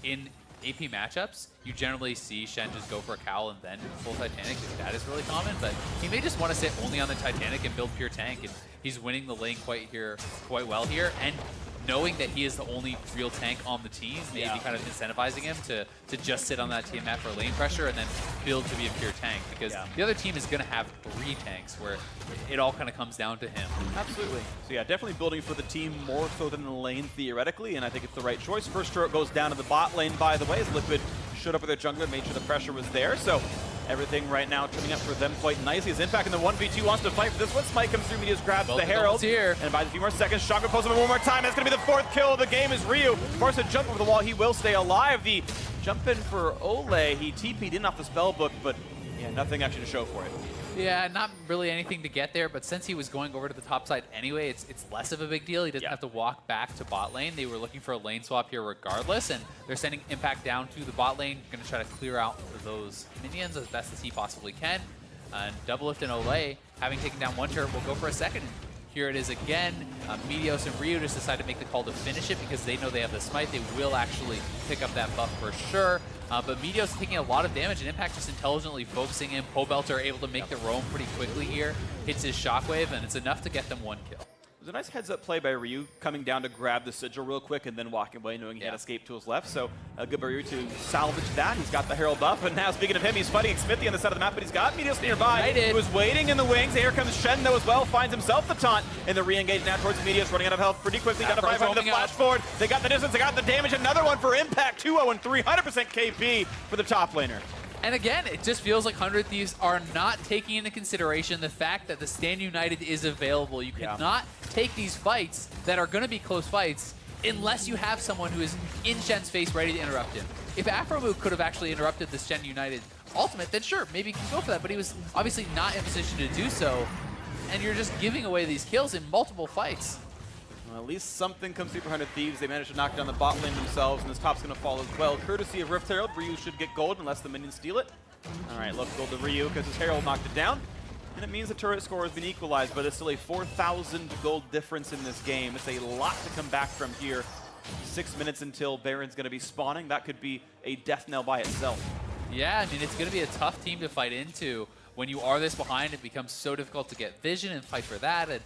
in AP matchups, you generally see Shen just go for a cowl and then full Titanic. That is really common, but he may just want to sit only on the Titanic and build pure tank, and he's winning the lane quite well here. And knowing that he is the only real tank on the team, maybe kind of incentivizing him to just sit on that Tiamat for lane pressure and then build to be a pure tank, because the other team is going to have 3 tanks where it all kind of comes down to him. Absolutely. So yeah, definitely building for the team more so than the lane theoretically, and I think it's the right choice. First turret goes down to the bot lane, by the way, as Liquid showed up with their jungler, made sure the pressure was there. So everything right now turning up for them quite nicely. As Impact in the 1v2 wants to fight for this one. Smite comes through, Meteos grabs the Herald here, and buys a few more seconds. Shotgun pulls him one more time. That's going to be the 4th kill of the game as Ryu forced to jump over the wall. He will stay alive. The jump in for Ole. He TP'd in off the spell book, but yeah, nothing actually to show for it. Yeah, not really anything to get there, but since he was going over to the top side anyway, it's less of a big deal. He doesn't have to walk back to bot lane. They were looking for a lane swap here regardless, and they're sending Impact down to the bot lane, going to try to clear out those minions as best as he possibly can. And Doublelift and Ole, having taken down one turret, will go for a second. Here it is again. Meteos and Ryu just decide to make the call to finish it because they know they have the Smite. They will actually pick up that buff for sure. But Meteos taking a lot of damage, and Impact just intelligently focusing him. Pobelter able to make the roam pretty quickly here. Hits his Shockwave, and it's enough to get them 1 kill. It was a nice heads-up play by Ryu, coming down to grab the Sigil real quick and then walking away knowing he had escape to his left. So good by Ryu to salvage that. He's got the Herald buff, and now speaking of him, he's fighting Xmithie on the side of the map, but he's got Meteos nearby. He was waiting in the wings. Here comes Shen though as well, finds himself the taunt, and the re-engage now towards Meteos, running out of health pretty quickly. Got a 500 the flash forward. They got the distance, they got the damage. Another one for Impact, 2-0 and 300% KP for the top laner. And again, it just feels like 100 Thieves are not taking into consideration the fact that the Stand United is available. You cannot take these fights that are going to be close fights unless you have someone who is in Shen's face ready to interrupt him. If Afromu could have actually interrupted the Stand United ultimate, then sure, maybe you can go for that. But he was obviously not in a position to do so. And you're just giving away these kills in multiple fights. Well, at least something comes through for 100 Thieves. They managed to knock down the bot lane themselves, and this top's going to fall as well. Courtesy of Rift Herald, Ryu should get gold unless the minions steal it. All right, look, gold to Ryu because his Herald knocked it down. And it means the turret score has been equalized, but it's still a 4,000 gold difference in this game. It's a lot to come back from here. 6 minutes until Baron's going to be spawning. That could be a death knell by itself. Yeah, I mean, it's going to be a tough team to fight into. When you are this behind, it becomes so difficult to get vision and fight for that. And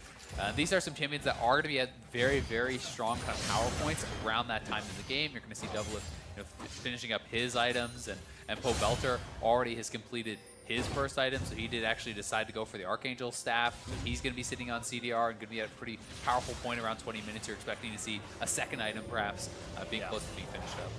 these are some champions that are going to be at very, very strong kind of power points around that time in the game. You're going to see Doublelift finishing up his items, and Pobelter already has completed his first item, so he did actually decide to go for the Archangel staff. He's going to be sitting on CDR and going to be at a pretty powerful point around 20 minutes. You're expecting to see a second item perhaps being close to being finished up.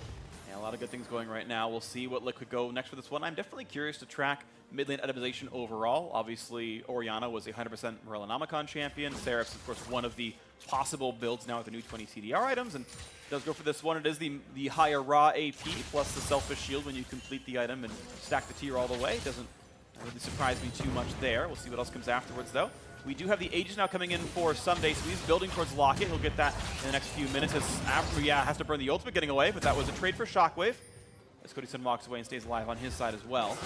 Yeah, a lot of good things going right now. We'll see what Liquid go next for this one. I'm definitely curious to track mid lane itemization overall. Obviously, Orianna was a 100% Morellonomicon champion. Seraph's, of course, one of the possible builds now with the new 20 CDR items, and does go for this one. It is the higher raw AP plus the Selfish Shield when you complete the item and stack the tier all the way. Doesn't really surprise me too much there. We'll see what else comes afterwards, though. We do have the Aegis now coming in for Sunday, so he's building towards Locket. He'll get that in the next few minutes as has to burn the ultimate getting away, but that was a trade for Shockwave. As Cody Sun walks away and stays alive on his side as well.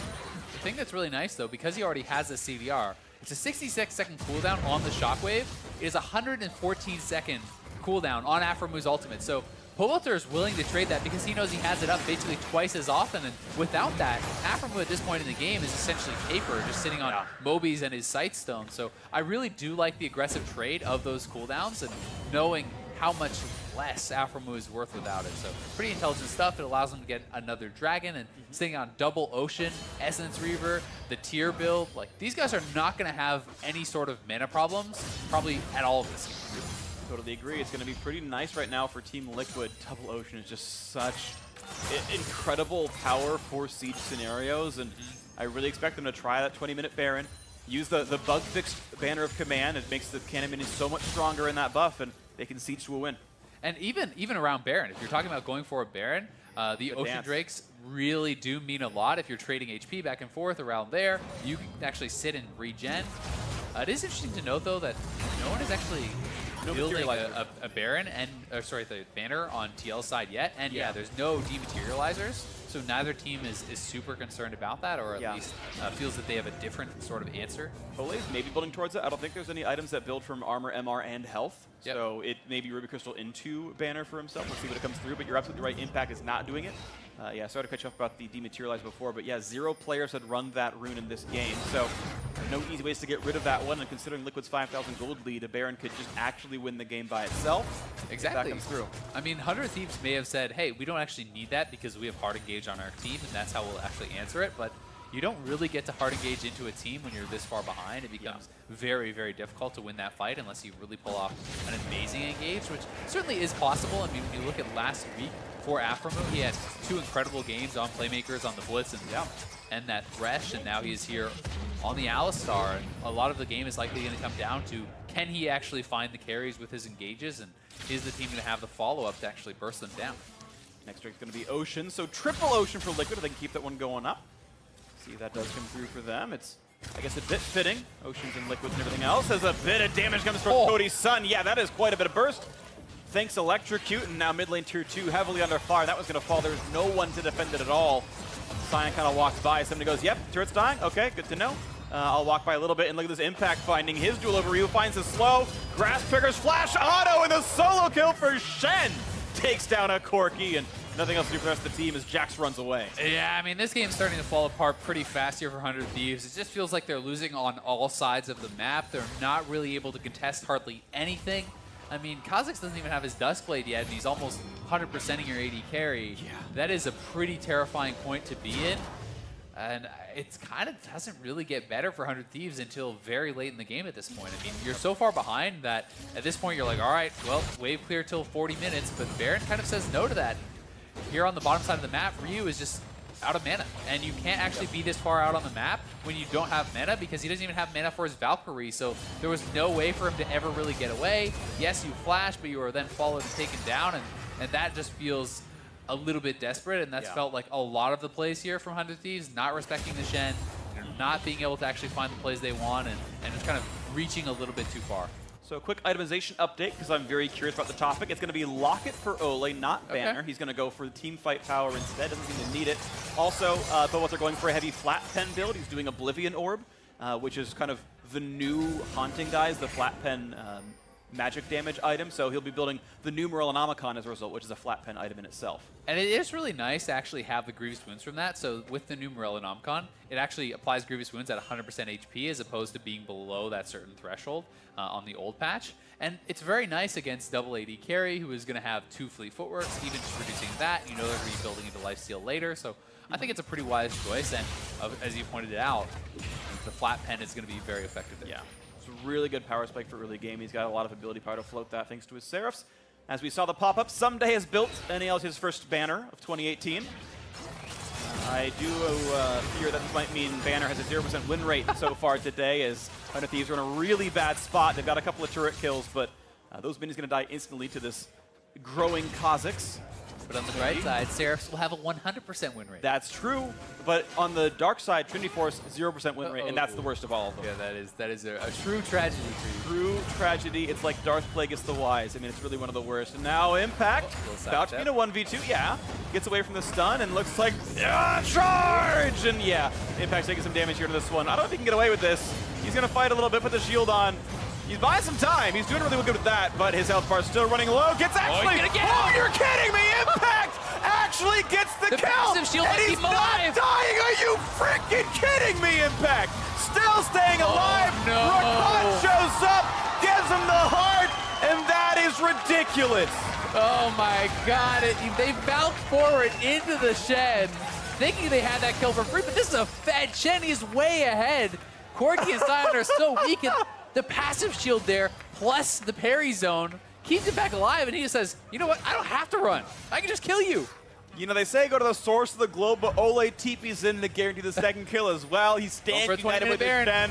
The thing that's really nice, though, because he already has a CDR, it's a 66-second cooldown on the Shockwave. It is a 114-second cooldown on Aphromu's ultimate. So Powalter is willing to trade that because he knows he has it up basically twice as often. And without that, Aphromu at this point in the game is essentially paper, just sitting on Mobies and his Sightstone. So I really do like the aggressive trade of those cooldowns and knowing how much less Aphromu is worth without it. So pretty intelligent stuff. It allows him to get another Dragon and sitting on double Ocean, Essence Reaver, the tier build. Like, these guys are not going to have any sort of mana problems probably at all this game. Totally agree. It's going to be pretty nice right now for Team Liquid. Double Ocean is just such incredible power for siege scenarios, and I really expect them to try that 20-minute Baron, use the bug-fixed Banner of Command. It makes the cannon minions so much stronger in that buff, and they can siege to a win. And even around Baron, if you're talking about going for a Baron, the Ocean Drakes really do mean a lot. If you're trading HP back and forth around there, you can actually sit and regen. It is interesting to note, though, that no one is actually building a Baron and, the Banner on TL side yet. And yeah, there's no dematerializers. So neither team is super concerned about that, or at least feels that they have a different sort of answer. Ole's maybe building towards it. I don't think there's any items that build from armor, MR, and health. So it may be Ruby Crystal into Banner for himself. We'll see what it comes through, but you're absolutely right. Impact is not doing it. Sorry to catch up about the dematerialize before, but yeah, 0 players had run that rune in this game. So no easy ways to get rid of that one, and considering Liquid's 5,000 gold lead, a Baron could just actually win the game by itself. Exactly. If that comes through. I mean, 100 Thieves may have said, hey, we don't actually need that because we have hard engage on our team, and that's how we'll actually answer it. But you don't really get to hard engage into a team when you're this far behind. It becomes very, very difficult to win that fight unless you really pull off an amazing engage, which certainly is possible. I mean, when you look at last week for Aphromu, he had 2 incredible games on Playmakers, on the Blitz, and that Thresh, and now he's here on the Alistar. And a lot of the game is likely going to come down to, can he actually find the carries with his engages, and is the team going to have the follow-up to actually burst them down? Next drake's going to be Ocean, so triple Ocean for Liquid if they can keep that one going up. See if that does come through for them. It's, I guess, a bit fitting. Oceans and Liquids and everything else. As a bit of damage comes from Cody Sun. Yeah, that is quite a bit of burst. Thanks Electrocute, and now mid lane tier 2 heavily under fire. That was going to fall. There's no one to defend it at all. Cyan kind of walks by. Somebody goes, yep, turret's dying. Okay, good to know. I'll walk by a little bit, and look at this Impact finding his duel over Ryu. Finds the slow. Grasp triggers, flash auto, and the solo kill for Shen. Takes down a Corki, and nothing else to do for the rest of the team as Jax runs away. Yeah, I mean, this game's starting to fall apart pretty fast here for 100 Thieves. It just feels like they're losing on all sides of the map. They're not really able to contest hardly anything. I mean, Kha'Zix doesn't even have his Duskblade yet, and he's almost 100%ing your AD carry. Yeah. That is a pretty terrifying point to be in. And it kind of doesn't really get better for 100 Thieves until very late in the game at this point. I mean, you're so far behind that at this point you're like, all right, well, wave clear till 40 minutes, but Baron kind of says no to that. Here on the bottom side of the map, Ryu is just out of mana, and you can't actually be this far out on the map when you don't have mana, because he doesn't even have mana for his Valkyrie, so there was no way for him to ever really get away. Yes, you flash, but you are then followed and taken down, and that just feels a little bit desperate, and that's felt like a lot of the plays here from 100 Thieves, not respecting the Shen, not being able to actually find the plays they want, and just kind of reaching a little bit too far. So a quick itemization update, because I'm very curious about the topic. It's going to be Locket for Ole, not Banner. He's going to go for the team fight power instead. Doesn't seem to need it. Also, but they're going for a heavy flat pen build. He's doing Oblivion Orb, which is kind of the new Haunting Guys, the flat pen magic damage item. So he'll be building the new Morellonomicon as a result, which is a flat pen item in itself. And it is really nice to actually have the Grievous Wounds from that. So with the new Morellonomicon, it actually applies Grievous Wounds at 100% HP as opposed to being below that certain threshold on the old patch. And it's very nice against double AD carry, who is going to have 2 fleet footworks, even just reducing that. You know they're going to be building into lifesteal later. So I think it's a pretty wise choice, and as you pointed it out, the flat pen is going to be very effective there. Yeah, it's a really good power spike for early game. He's got a lot of ability power to float that thanks to his Seraphs. As we saw the pop-up, Someday has built and nailed his first banner of 2018. I do fear that this might mean Banner has a 0% win rate so far today, as Thunder Thieves are in a really bad spot. They've got a couple of turret kills, but those minions going to die instantly to this growing Kha'Zix. But on the bright side, Seraphs will have a 100% win rate. That's true, but on the dark side, Trinity Force 0% win rate, and that's the worst of all of them. Yeah, that is a true tragedy for you. True tragedy. It's like Darth Plagueis the Wise. I mean, it's really one of the worst. And now Impact, about to be in a 1v2, yeah. Gets away from the stun and looks like, charge! And yeah, Impact's taking some damage here to this one. I don't know if he can get away with this. He's going to fight a little bit, put the shield on. He's buying some time. He's doing really good with that, but his health bar's still running low. Gets actually. Oh, you're kidding me! Impact actually gets the kill. Passive shield and he's not dying. Are you freaking kidding me, Impact? Still staying alive. No. Rakan shows up, gives him the heart, and that is ridiculous. Oh my God! They bounced forward into the Shen, thinking they had that kill for free, but this is a fed Shen. He's way ahead. Corki and Sion are so weak. And the passive shield there, plus the parry zone, keeps him back alive, and he just says, you know what, I don't have to run. I can just kill you. You know, they say go to the source of the globe, but Ole TP's in to guarantee the second kill as well. He's standing united with his Baron.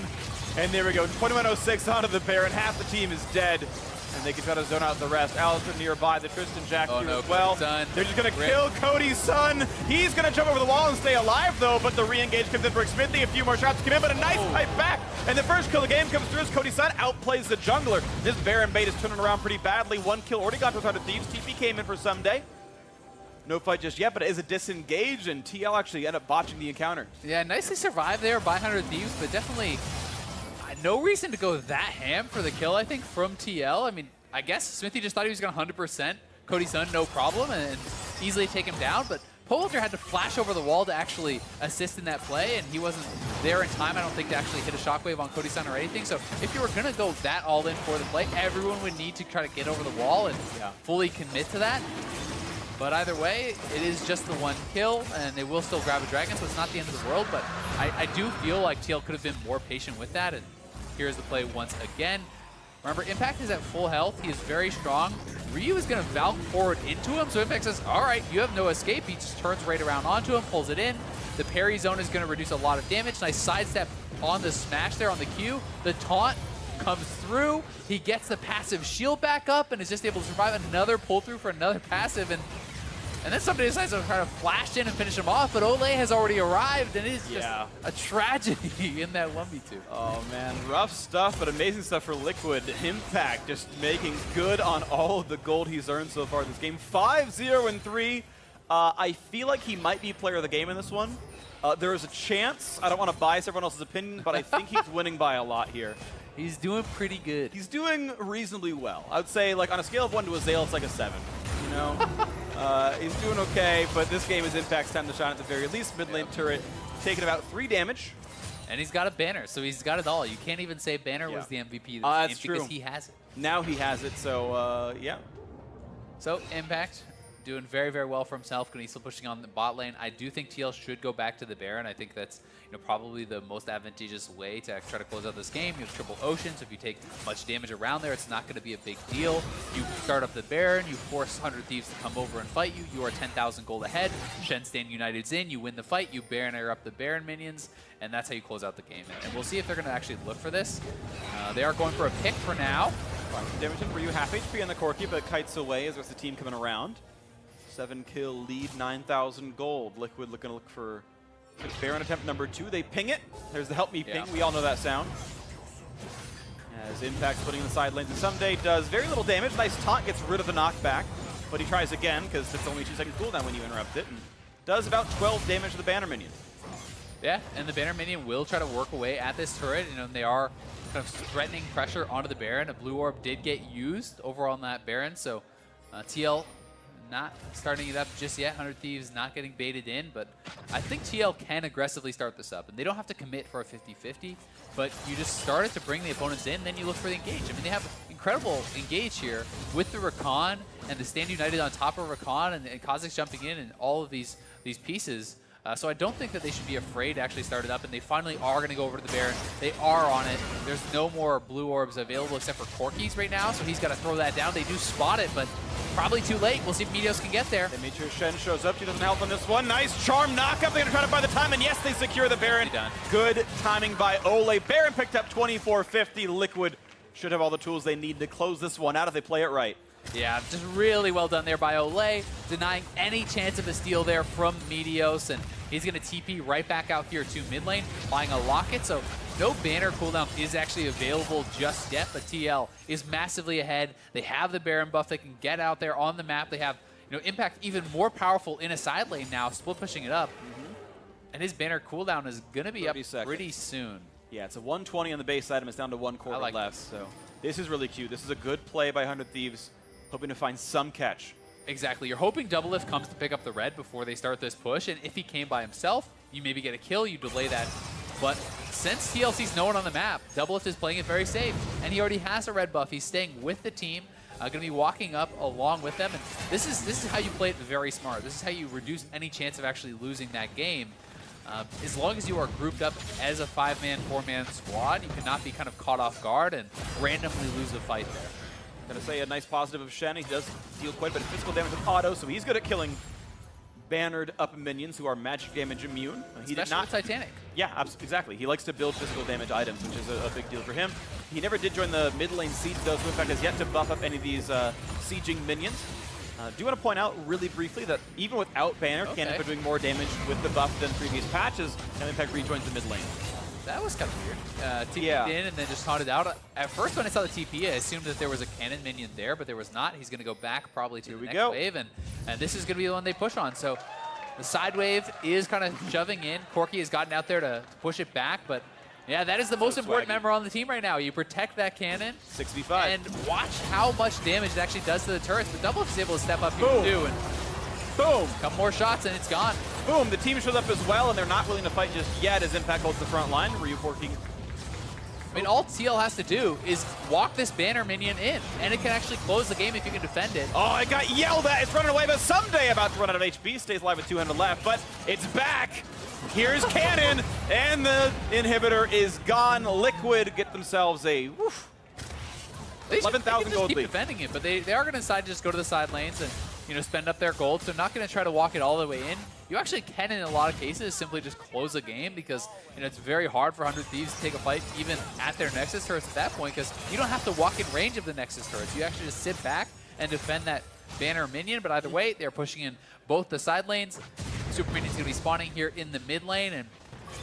And there we go, 21:06 onto the Baron. Half the team is dead. And they can try to zone out the rest. Alistair nearby, the Tristan Jack as well. They're just going to kill Cody's son. He's going to jump over the wall and stay alive, though, but the re-engage comes in for Smithy. A few more shots come in, but a nice fight back. And the first kill of the game comes through as Cody's son outplays the jungler. This Baron bait is turning around pretty badly. One kill already got to Thunder Thieves. TP came in for Someday. No fight just yet, but it is a disengage, and TL actually ended up botching the encounter. Yeah, nicely survived there by 100 Thieves, but definitely no reason to go that ham for the kill, I think, from TL. I mean, I guess Smithy just thought he was going to 100% Cody's son, no problem, and easily take him down, but Powelter had to flash over the wall to actually assist in that play, and he wasn't there in time, I don't think, to actually hit a shockwave on Cody's son or anything. So if you were going to go that all in for the play, everyone would need to try to get over the wall and fully commit to that. But either way, it is just the one kill, and they will still grab a dragon, so it's not the end of the world, but I do feel like TL could have been more patient with that, and here's the play once again. Remember, Impact is at full health. He is very strong. Ryu is going to Valk forward into him, so Impact says, all right, you have no escape. He just turns right around onto him, pulls it in. The parry zone is going to reduce a lot of damage. Nice sidestep on the smash there on the Q. The taunt comes through. He gets the passive shield back up and is just able to survive another pull through for another passive. And then somebody decides to try to flash in and finish him off, but Ole has already arrived, and it is just a tragedy in that 1v2. Oh, man. Rough stuff, but amazing stuff for Liquid. Impact just making good on all of the gold he's earned so far this game. 5-0-3. I feel like he might be player of the game in this one. There is a chance. I don't want to bias everyone else's opinion, but I think he's winning by a lot here. He's doing pretty good. He's doing reasonably well. I would say, like, on a scale of 1 to a Zale, it's like a 7. You know? He's doing okay, but this game is Impact's time to shine at the very least. Mid lane turret taking about 3 damage. And he's got a banner, so he's got it all. You can't even say Banner was the MVP of that's this game true. because he has it. Now he has it, so yeah. So Impact doing very, very well for himself. He's still pushing on the bot lane. I do think TL should go back to the Baron. I think that's probably the most advantageous way to try to close out this game. You have triple Ocean, so if you take much damage around there, it's not going to be a big deal. You start up the Baron, you force 100 Thieves to come over and fight you. You are 10,000 gold ahead. Shen stand United's in, you win the fight, you Baron air up the Baron minions, and that's how you close out the game. And we'll see if they're going to actually look for this. They are going for a pick for now. Damage for you, half HP on the Corki, but kites away as there's the team coming around. 7-kill lead, 9,000 gold. Liquid looking to look for Baron attempt number 2. They ping it. There's the help me ping. We all know that sound. As Impact's putting in the side lanes, and Someday does very little damage. Nice taunt, gets rid of the knockback, but he tries again because it's only 2-second cooldown when you interrupt it, and does about 12 damage to the Banner minion. Yeah, and the Banner minion will try to work away at this turret. They are kind of threatening pressure onto the Baron. A blue orb did get used over on that Baron, so TL not starting it up just yet. 100 Thieves not getting baited in, but I think TL can aggressively start this up. And they don't have to commit for a 50-50, but you just start it to bring the opponents in, then you look for the engage. I mean, they have incredible engage here with the Rakan and the Stand United on top of Rakan and Kha'Zix jumping in and all of these pieces. So I don't think that they should be afraid to actually start it up, and they finally are going to go over to the Baron. They are on it. There's no more blue orbs available except for Corky's right now, so he's got to throw that down. They do spot it, but probably too late. We'll see if Meteos can get there. They made sure Shen shows up. She doesn't help on this one. Nice charm knockup. They're going to try to buy the time, and yes, they secure the Baron. Good timing by Ole. Baron picked up 2450. Liquid should have all the tools they need to close this one out if they play it right. Yeah, just really well done there by Ole, denying any chance of a steal there from Meteos, and he's going to TP right back out here to mid lane, buying a locket, so no banner cooldown is actually available just yet, but TL is massively ahead. They have the Baron buff. They can get out there on the map. They have, Impact even more powerful in a side lane now, split pushing it up, and his banner cooldown is going to be up pretty soon. Yeah, it's a 120 on the base item. It's down to 1 quarter left, so this is really cute. This is a good play by 100 Thieves. Hoping to find some catch. Exactly. You're hoping Doublelift comes to pick up the red before they start this push, and if he came by himself, you maybe get a kill, you delay that. But since TLC's no one on the map, Doublelift is playing it very safe, and he already has a red buff. He's staying with the team, going to be walking up along with them, and this is how you play it very smart. This is how you reduce any chance of actually losing that game. As long as you are grouped up as a 5-man, 4-man squad, you cannot be kind of caught off guard and randomly lose a fight there. Gonna say a nice positive of Shen. He does deal quite a bit of physical damage with auto, so he's good at killing bannered up minions who are magic damage immune. He did not Titanic. Yeah, exactly. He likes to build physical damage items, which is a big deal for him. He never did join the mid lane siege though, so in fact has yet to buff up any of these sieging minions. Do want to point out really briefly that even without banner, Cannons are doing more damage with the buff than previous patches, and Impact rejoins the mid lane. That was kind of weird. TP'd in and then just taunted out. At first when I saw the TP, I assumed that there was a cannon minion there, but there was not. He's going to go back probably to the next wave, and this is going to be the one they push on. So the side wave is kind of shoving in. Corky has gotten out there to push it back, but yeah, that is the most important member on the team right now. You protect that cannon. 6v5. And watch how much damage it actually does to the turrets. But Doublelift is able to step up here too. And boom! A couple more shots and it's gone. Boom! The team shows up as well, and they're not willing to fight just yet as Impact holds the front line. Ryu working. I mean, all TL has to do is walk this banner minion in, and it can actually close the game if you can defend it. Oh, it got yelled at. It's running away, but someday about to run out of HP. Stays alive with 200 left, but it's back. Here's Cannon, and the inhibitor is gone. Liquid get themselves a 11,000 gold keep lead. Defending it, but they are going to decide to just go to the side lanes and spend up their gold. So not going to try to walk it all the way in. You actually can, in a lot of cases, simply just close a game because it's very hard for 100 Thieves to take a fight even at their Nexus turrets at that point because you don't have to walk in range of the Nexus turrets. You actually just sit back and defend that banner minion. But either way, they're pushing in both the side lanes. Super Minion's going to be spawning here in the mid lane. And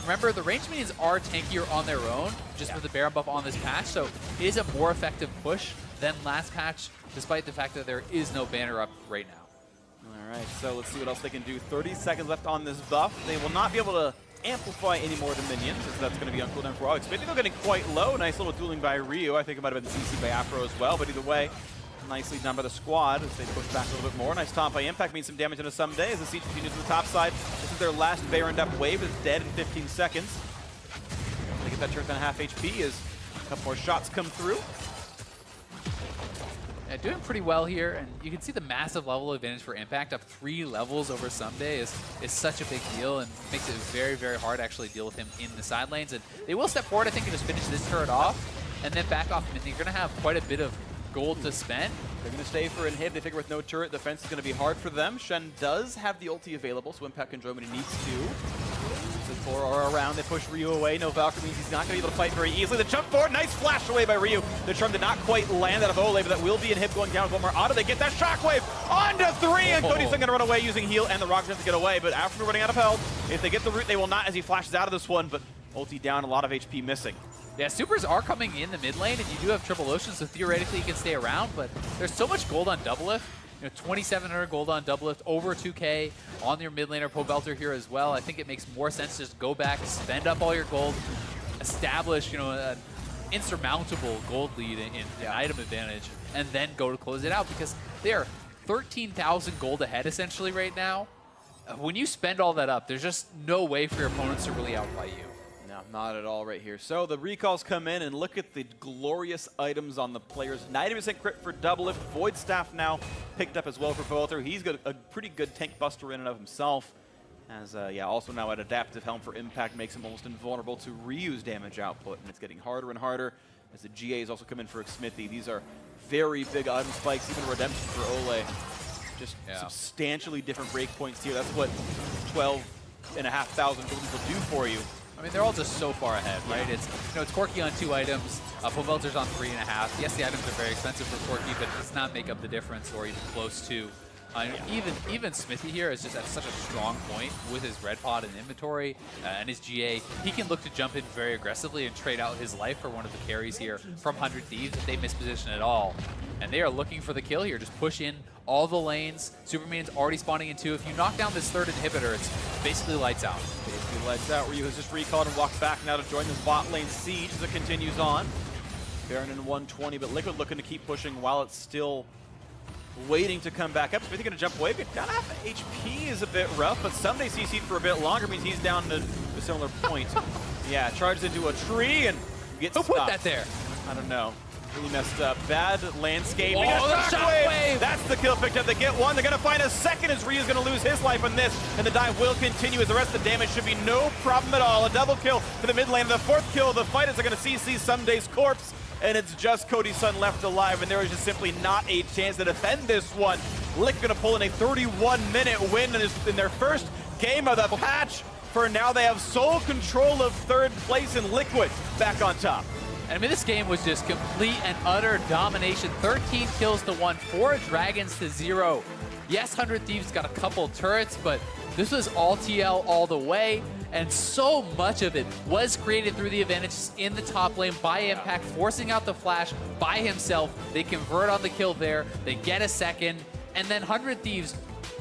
remember, the ranged minions are tankier on their own, just with the Baron buff on this patch. So it is a more effective push than last patch, despite the fact that there is no banner up right now. All right, so let's see what else they can do. 30 seconds left on this buff. They will not be able to amplify any more of the minions, as that's going to be on cooldown for all. Maybe they're getting quite low. Nice little dueling by Ryu. I think it might have been CC by Afro as well, but either way, nicely done by the squad as they push back a little bit more. Nice taunt by Impact, means some damage into someday as the siege continues to the top side. This is their last Baroned up wave. It's dead in 15 seconds. They get that turned down to half HP as a couple more shots come through. Yeah, doing pretty well here, and you can see the massive level advantage for Impact. Up 3 levels over Someday is such a big deal and makes it very, very hard to actually deal with him in the side lanes. And they will step forward, I think, and just finish this turret off, and then back off. I mean, they're going to have quite a bit of gold to spend. They're going to stay for inhib. They figure with no turret, defense is going to be hard for them. Shen does have the ulti available, so Impact can join when he needs to. The 4 are around. They push Ryu away. No Valkyrie means he's not going to be able to fight very easily. The jump forward, nice flash away by Ryu. The charm did not quite land out of Ole, but that will be inhib going down with one more auto. They get that shockwave onto 3, and Cody's going to run away using heal, and the Rockets have to get away. But after running out of health, if they get the root, they will not as he flashes out of this one, but ulti down, a lot of HP missing. Yeah, supers are coming in the mid lane, and you do have triple ocean, so theoretically you can stay around, but there's so much gold on Doublelift. 2,700 gold on Doublelift, over 2K on your mid laner Pobelter here as well. I think it makes more sense to just go back, spend up all your gold, establish an insurmountable gold lead in item advantage, and then go to close it out because they are 13,000 gold ahead essentially right now. When you spend all that up, there's just no way for your opponents to really outfight you. No, not at all right here. So the recalls come in, and look at the glorious items on the players. 90% crit for Doublelift. Void Staff now picked up as well for Pobelter. He's got a pretty good tank buster in and of himself. As, yeah, also now at Adaptive Helm for Impact makes him almost invulnerable to reuse damage output, and it's getting harder and harder as the GA is also coming for Xmithie. These are very big item spikes, even Redemption for Ole. Just substantially different breakpoints here. That's what 12,500 buildings will do for you. I mean, they're all just so far ahead, right? It's, you know, it's Corki on 2 items, Povelter's on 3.5. Yes, the items are very expensive for Corki, but it does not make up the difference or even close to. Even Xmithie here is just at such a strong point with his red pod and inventory and his GA. He can look to jump in very aggressively and trade out his life for one of the carries here from 100 Thieves if they misposition at all. And they are looking for the kill here. Just push in all the lanes. Superman's already spawning in 2. If you knock down this third inhibitor, it's basically lights out. Basically lights out. Ryu has just recalled and walked back now to join this bot lane siege as it continues on. Baron in 120, but Liquid looking to keep pushing while it's still waiting to come back up. Xmithie going to jump away. Down half HP is a bit rough, but Someday CC'd for a bit longer means he's down to a similar point. Yeah, charges into a tree and gets Who stopped. put that there? I don't know. Really messed up. Bad landscaping. Oh, the shockwave! That's the kill picked up. They get one. They're going to find a second as Ryu's going to lose his life on this, and the dive will continue as the rest of the damage should be no problem at all. A double kill for the mid lane. The 4th kill of the fight is they're going to CC Someday's corpse. And it's just Cody's son left alive, and there is just simply not a chance to defend this one. Lick going to pull in a 31-minute win in their first game of the patch. For now, they have sole control of 3rd place in Liquid back on top. And I mean, this game was just complete and utter domination. 13 kills to 1, 4 dragons to 0. Yes, 100 Thieves got a couple turrets, but this was all TL all the way. And so much of it was created through the advantages in the top lane by Impact, forcing out the flash by himself. They convert on the kill there. They get a second. And then 100 Thieves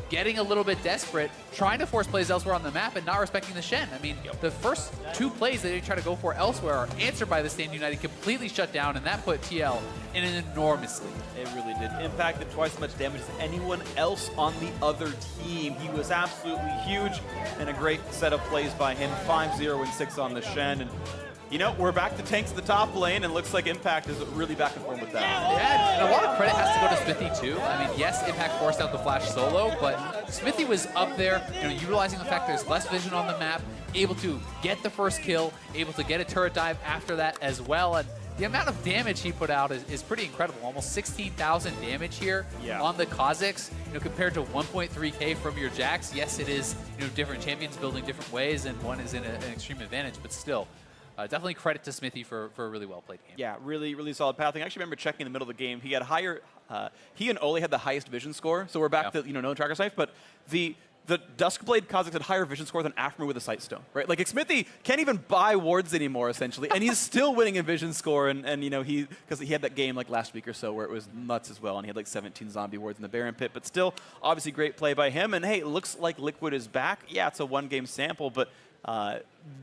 getting a little bit desperate, trying to force plays elsewhere on the map and not respecting the Shen. I mean, the first 2 plays that they try to go for elsewhere are answered by the Stand United, completely shut down, and that put TL in an enormous lead. It really did. Impact did twice as much damage as anyone else on the other team. He was absolutely huge, and a great set of plays by him. 5-0 and 6 on the Shen. And you know, we're back to tanks at the top lane, and looks like Impact is really back and forth with that. Yeah, and a lot of credit has to go to Xmithie too. I mean, yes, Impact forced out the flash solo, but Xmithie was up there, you know, utilizing the fact there's less vision on the map, able to get the first kill, able to get a turret dive after that as well. And the amount of damage he put out is pretty incredible. Almost 16,000 damage here on the Kazakhs, you know, compared to 1.3K from your Jax. Yes, it is, you know, different champions building different ways, and one is in an extreme advantage, but still. Definitely credit to Xmithie for a really well-played game. Yeah, really, really solid pathing. I actually remember checking in the middle of the game. He had higher, he and Ole had the highest vision score, so we're back to, you know, no tracker snipe, but the Duskblade Kazakhs had higher vision score than Aftermath with a Sight Stone, right? Like, Xmithie can't even buy wards anymore, essentially, and he's still winning in vision score, and you know, because he had that game like last week or so where it was nuts as well, and he had like 17 zombie wards in the Baron Pit, but still, obviously great play by him, and hey, it looks like Liquid is back. Yeah, it's a 1-game sample, but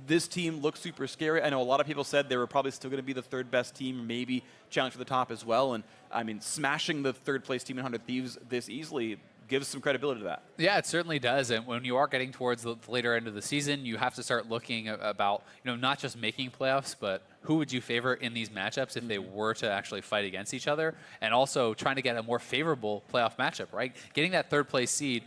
this team looks super scary. I know a lot of people said they were probably still going to be the 3rd best team, maybe challenge for the top as well. And I mean, smashing the 3rd place team in 100 Thieves this easily gives some credibility to that. Yeah, it certainly does. And when you are getting towards the later end of the season, you have to start looking about, you know, not just making playoffs, but who would you favor in these matchups if they were to actually fight against each other, and also trying to get a more favorable playoff matchup, right? Getting that 3rd place seed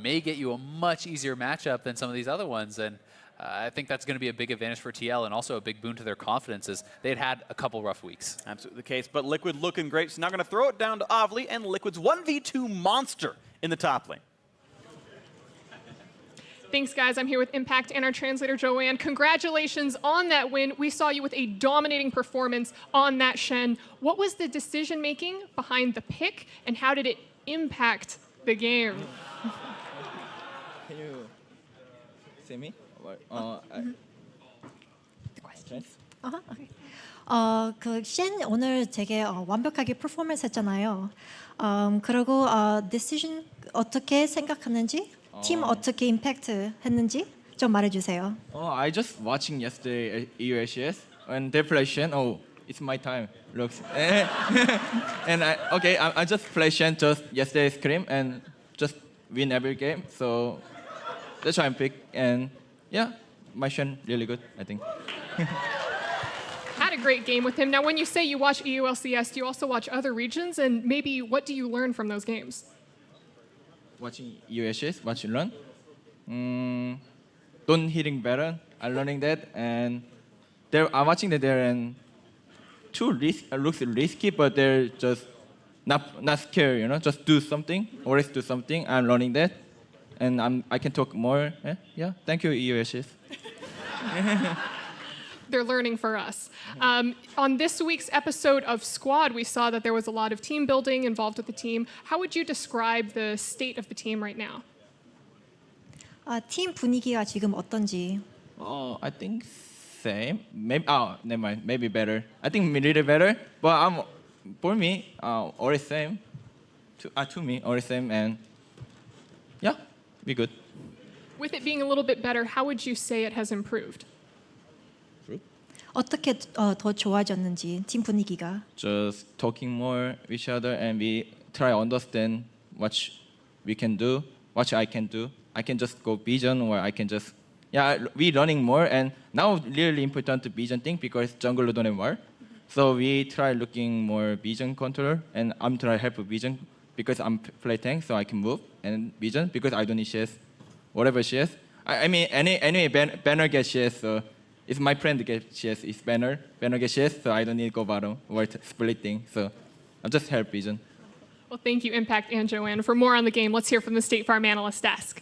may get you a much easier matchup than some of these other ones. And I think that's going to be a big advantage for TL, and also a big boon to their confidence, as they'd had a couple rough weeks. Absolutely the case, but Liquid looking great. So now going to throw it down to Avli, and Liquid's 1v2 monster in the top lane. Thanks, guys. I'm here with Impact and our translator, Joanne. Congratulations on that win. We saw you with a dominating performance on that Shen. What was the decision-making behind the pick, and how did it impact the game? Can you see me? 그 쉔 오늘 되게 완벽하게 퍼포먼스 했잖아요. 그리고 decision 어떻게 생각하는지, 팀 어떻게 임팩트 했는지 좀 말해주세요. I just watching yesterday LCS and they play Shen. Oh, it's my time. Looks. And I just play Shen just yesterday's scrim and just win every game. So that's why I'm pick. And yeah, my Shen really good, I think. Had a great game with him. Now, when you say you watch EU LCS, do you also watch other regions? And maybe what do you learn from those games? Watching USS, what you learn? don't hitting better. I'm learning that, and I'm watching that they're in looks risky, but they're just not scared. Just do something. Always do something. I'm learning that, and I can talk more. Yeah. Thank you, EUSS. They're learning for us. On this week's episode of Squad, we saw that there was a lot of team building involved with the team. How would you describe the state of the team right now? 팀 분위기가 지금 어떤지. I think same. Maybe never mind. Maybe better. I think a little better, but for me, always same. To me, always same, and yeah, be good. With it being a little bit better, how would you say it has improved? 어떻게 더 좋아졌는지 팀 분위기가. Just talking more with each other, and we try to understand what we can do, what I can do. I can just go vision, or I can just we learning more, and now really important to vision thing because jungle don't have war. So we try looking more vision controller, and I'm trying to help vision because I'm play tank, so I can move and vision because I don't need CS, whatever CS. I mean anyway banner gets CS, so if my friend gets CS, it's banner gets CS, so I don't need to go bottom or splitting. So I'm just help vision. Well, thank you, Impact and Joanne. For more on the game, let's hear from the State Farm Analyst Desk.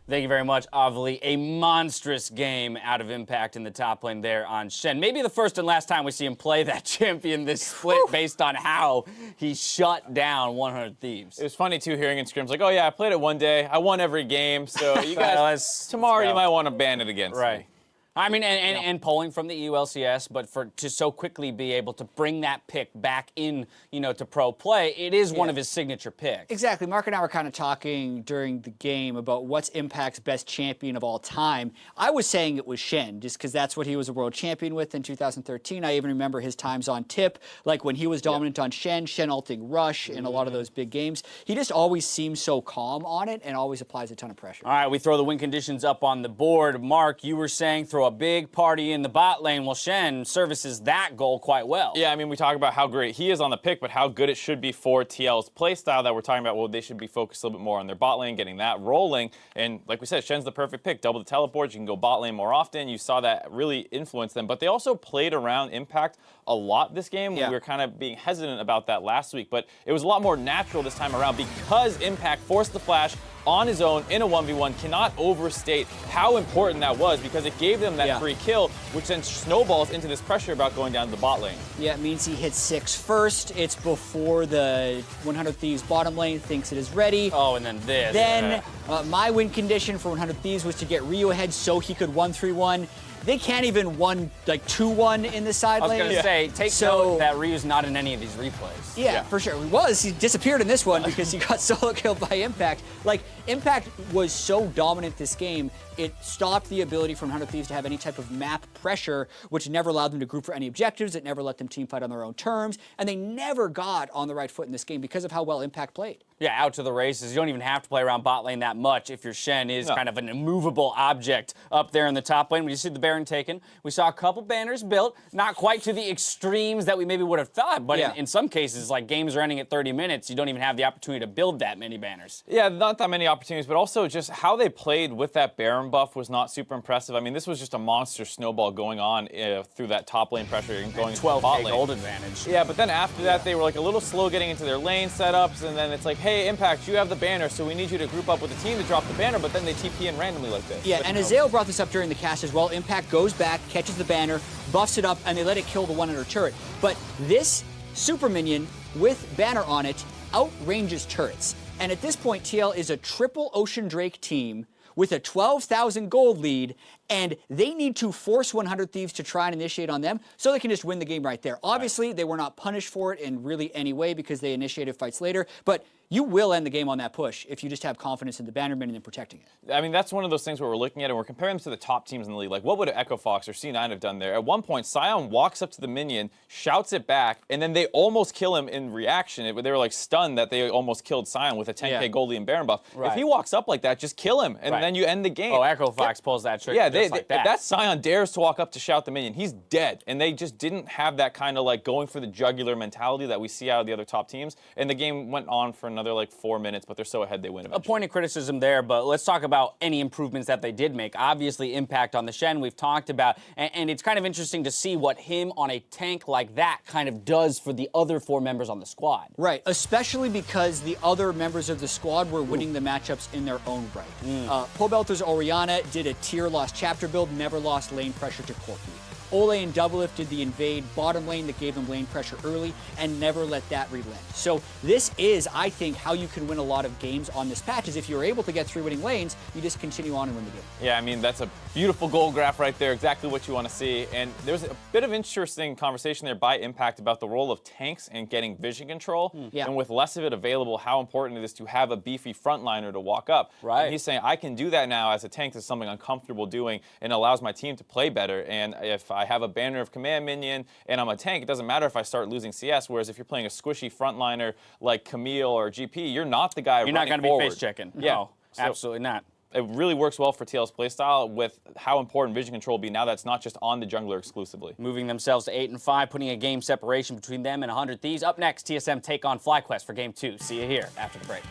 Thank you very much, Avali. A monstrous game out of Impact in the top lane there on Shen. Maybe the first and last time we see him play that champion this split based on how he shut down 100 Thieves. It was funny, too, hearing in scrims like, oh, yeah, I played it one day. I won every game. So you guys, tomorrow you might want to ban it against me. I mean, and polling from the EU LCS, but to so quickly be able to bring that pick back in, to pro play, it is one of his signature picks. Exactly. Mark and I were kind of talking during the game about what's Impact's best champion of all time. I was saying it was Shen, just because that's what he was a world champion with in 2013. I even remember his times on tip, like when he was dominant on Shen ulting Rush in a lot of those big games. He just always seems so calm on it and always applies a ton of pressure. All right, we throw the win conditions up on the board. Mark, you were saying throw a big party in the bot lane. Well, Shen services that goal quite well. Yeah, I mean, we talk about how great he is on the pick, but how good it should be for TL's playstyle that we're talking about. Well, they should be focused a little bit more on their bot lane, getting that rolling. And like we said, Shen's the perfect pick. Double the teleports, you can go bot lane more often. You saw that really influence them. But they also played around Impact a lot this game. We were kind of being hesitant about that last week, but it was a lot more natural this time around because Impact forced the flash on his own in a 1v1. Cannot overstate how important that was because it gave them that free kill, which then snowballs into this pressure about going down to the bot lane. Yeah, it means he hits 6 first. It's before the 100 Thieves bottom lane thinks it is ready. Oh, and then this. Then my win condition for 100 Thieves was to get Ryu ahead so he could 1-3-1. They can't even 2-1 in the side lane. I was going to say, take note that Ryu's not in any of these replays. Yeah, for sure. He was. He disappeared in this one because he got solo killed by Impact. Like, Impact was so dominant this game, it stopped the ability from 100 Thieves to have any type of map pressure, which never allowed them to group for any objectives. It never let them team fight on their own terms. And they never got on the right foot in this game because of how well Impact played. Yeah, out to the races. You don't even have to play around bot lane that much if your Shen is kind of an immovable object up there in the top lane. We see the Baron taken. We saw a couple banners built, not quite to the extremes that we maybe would have thought, but in some cases, like games are ending at 30 minutes, you don't even have the opportunity to build that many banners. Yeah, not that many opportunities, but also just how they played with that Baron buff was not super impressive. I mean, this was just a monster snowball going on through that top lane pressure and going to 12 bot lane. Gold advantage. Yeah, but then after that, they were like a little slow getting into their lane setups, and then it's like, hey, Impact, you have the banner, so we need you to group up with the team to drop the banner, but then they TP in randomly like this. Yeah, and Azale brought this up during the cast as well. Impact goes back, catches the banner, buffs it up, and they let it kill the one under turret. But this super minion with banner on it outranges turrets. And at this point, TL is a triple Ocean Drake team with a 12,000 gold lead, and they need to force 100 Thieves to try and initiate on them so they can just win the game right there. Obviously, they were not punished for it in really any way because they initiated fights later, but you will end the game on that push if you just have confidence in the banner minion and protecting it. I mean, that's one of those things where we're looking at it and we're comparing them to the top teams in the league. Like, what would Echo Fox or C9 have done there? At one point, Sion walks up to the minion, shouts it back, and then they almost kill him in reaction. They were like stunned that they almost killed Sion with a 10k Goldie and Baron buff. If he walks up like that, just kill him, and then you end the game. Oh, Echo Fox pulls that trick. Yeah, like that. That Scion dares to walk up to shout the minion. He's dead. And they just didn't have that kind of like going for the jugular mentality that we see out of the other top teams. And the game went on for another like 4 minutes, but they're so ahead they win eventually. A point of criticism there, but let's talk about any improvements that they did make. Obviously, impact on the Shen we've talked about, and it's kind of interesting to see what him on a tank like that kind of does for the other 4 members on the squad. Right, especially because the other members of the squad were winning the matchups in their own right. Pobelter's Orianna did a tier lost chapter build, never lost lane pressure to Corki. Ole and Doublelift did the invade bottom lane that gave them lane pressure early and never let that relent. So this is, I think, how you can win a lot of games on this patch, is if you're able to get 3 winning lanes, you just continue on and win the game. Yeah, I mean, that's a beautiful goal graph right there, exactly what you want to see. And there's a bit of interesting conversation there by Impact about the role of tanks and getting vision control. And with less of it available, how important it is to have a beefy frontliner to walk up. Right. And he's saying, I can do that now as a tank. This is something I'm comfortable doing and allows my team to play better. And if I have a banner of command minion and I'm a tank, it doesn't matter if I start losing CS, whereas if you're playing a squishy frontliner like Camille or GP, you're not the guy You're not going to be face checking. Yeah. No, absolutely not. It really works well for TL's playstyle with how important vision control will be now that's not just on the jungler exclusively. Moving themselves to 8 and 5, putting a game separation between them and 100 Thieves. Up next, TSM take on FlyQuest for Game 2. See you here after the break.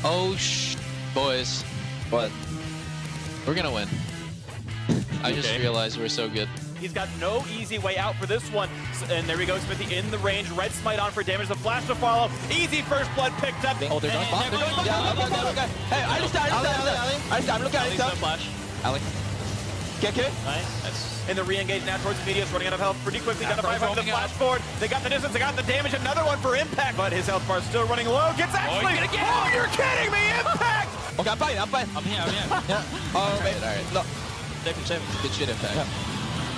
Oh, boys. What? We're gonna win. I just realized we're so good. He's got no easy way out for this one. And there we go, Smithy in the range. Red Smite on for damage. The flash to follow. Easy first blood picked up. Oh, they're not bomb. Hey, I understand. I'm looking at it. Flash. Ali. Get it. Nice. In the re-engage now towards Medius, running out of health pretty quickly. Got a 5 the flash forward. They got the distance, they got the damage. Another one for Impact, but his health bar is still running low. Gets actually. Oh, you're kidding me, Impact! Okay, I'm fine. I'm here. Yeah. All right. No. Save. Good shit, Impact. Yeah.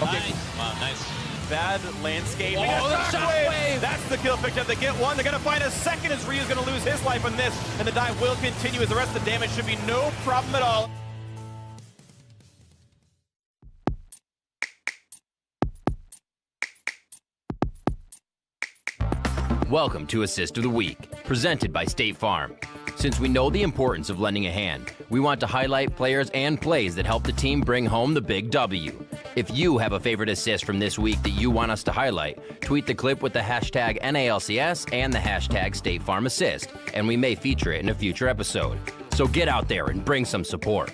Okay. Nice. Wow, nice. Bad landscaping. Oh, the shockwave! That's the kill picked up. They get one. They're going to find a second as Ryu's going to lose his life on this. And the dive will continue as the rest of the damage should be no problem at all. Welcome to Assist of the Week, presented by State Farm. Since we know the importance of lending a hand, we want to highlight players and plays that help the team bring home the big W. If you have a favorite assist from this week that you want us to highlight, tweet the clip with the hashtag NALCS and the hashtag State Farm Assist, and we may feature it in a future episode. So get out there and bring some support.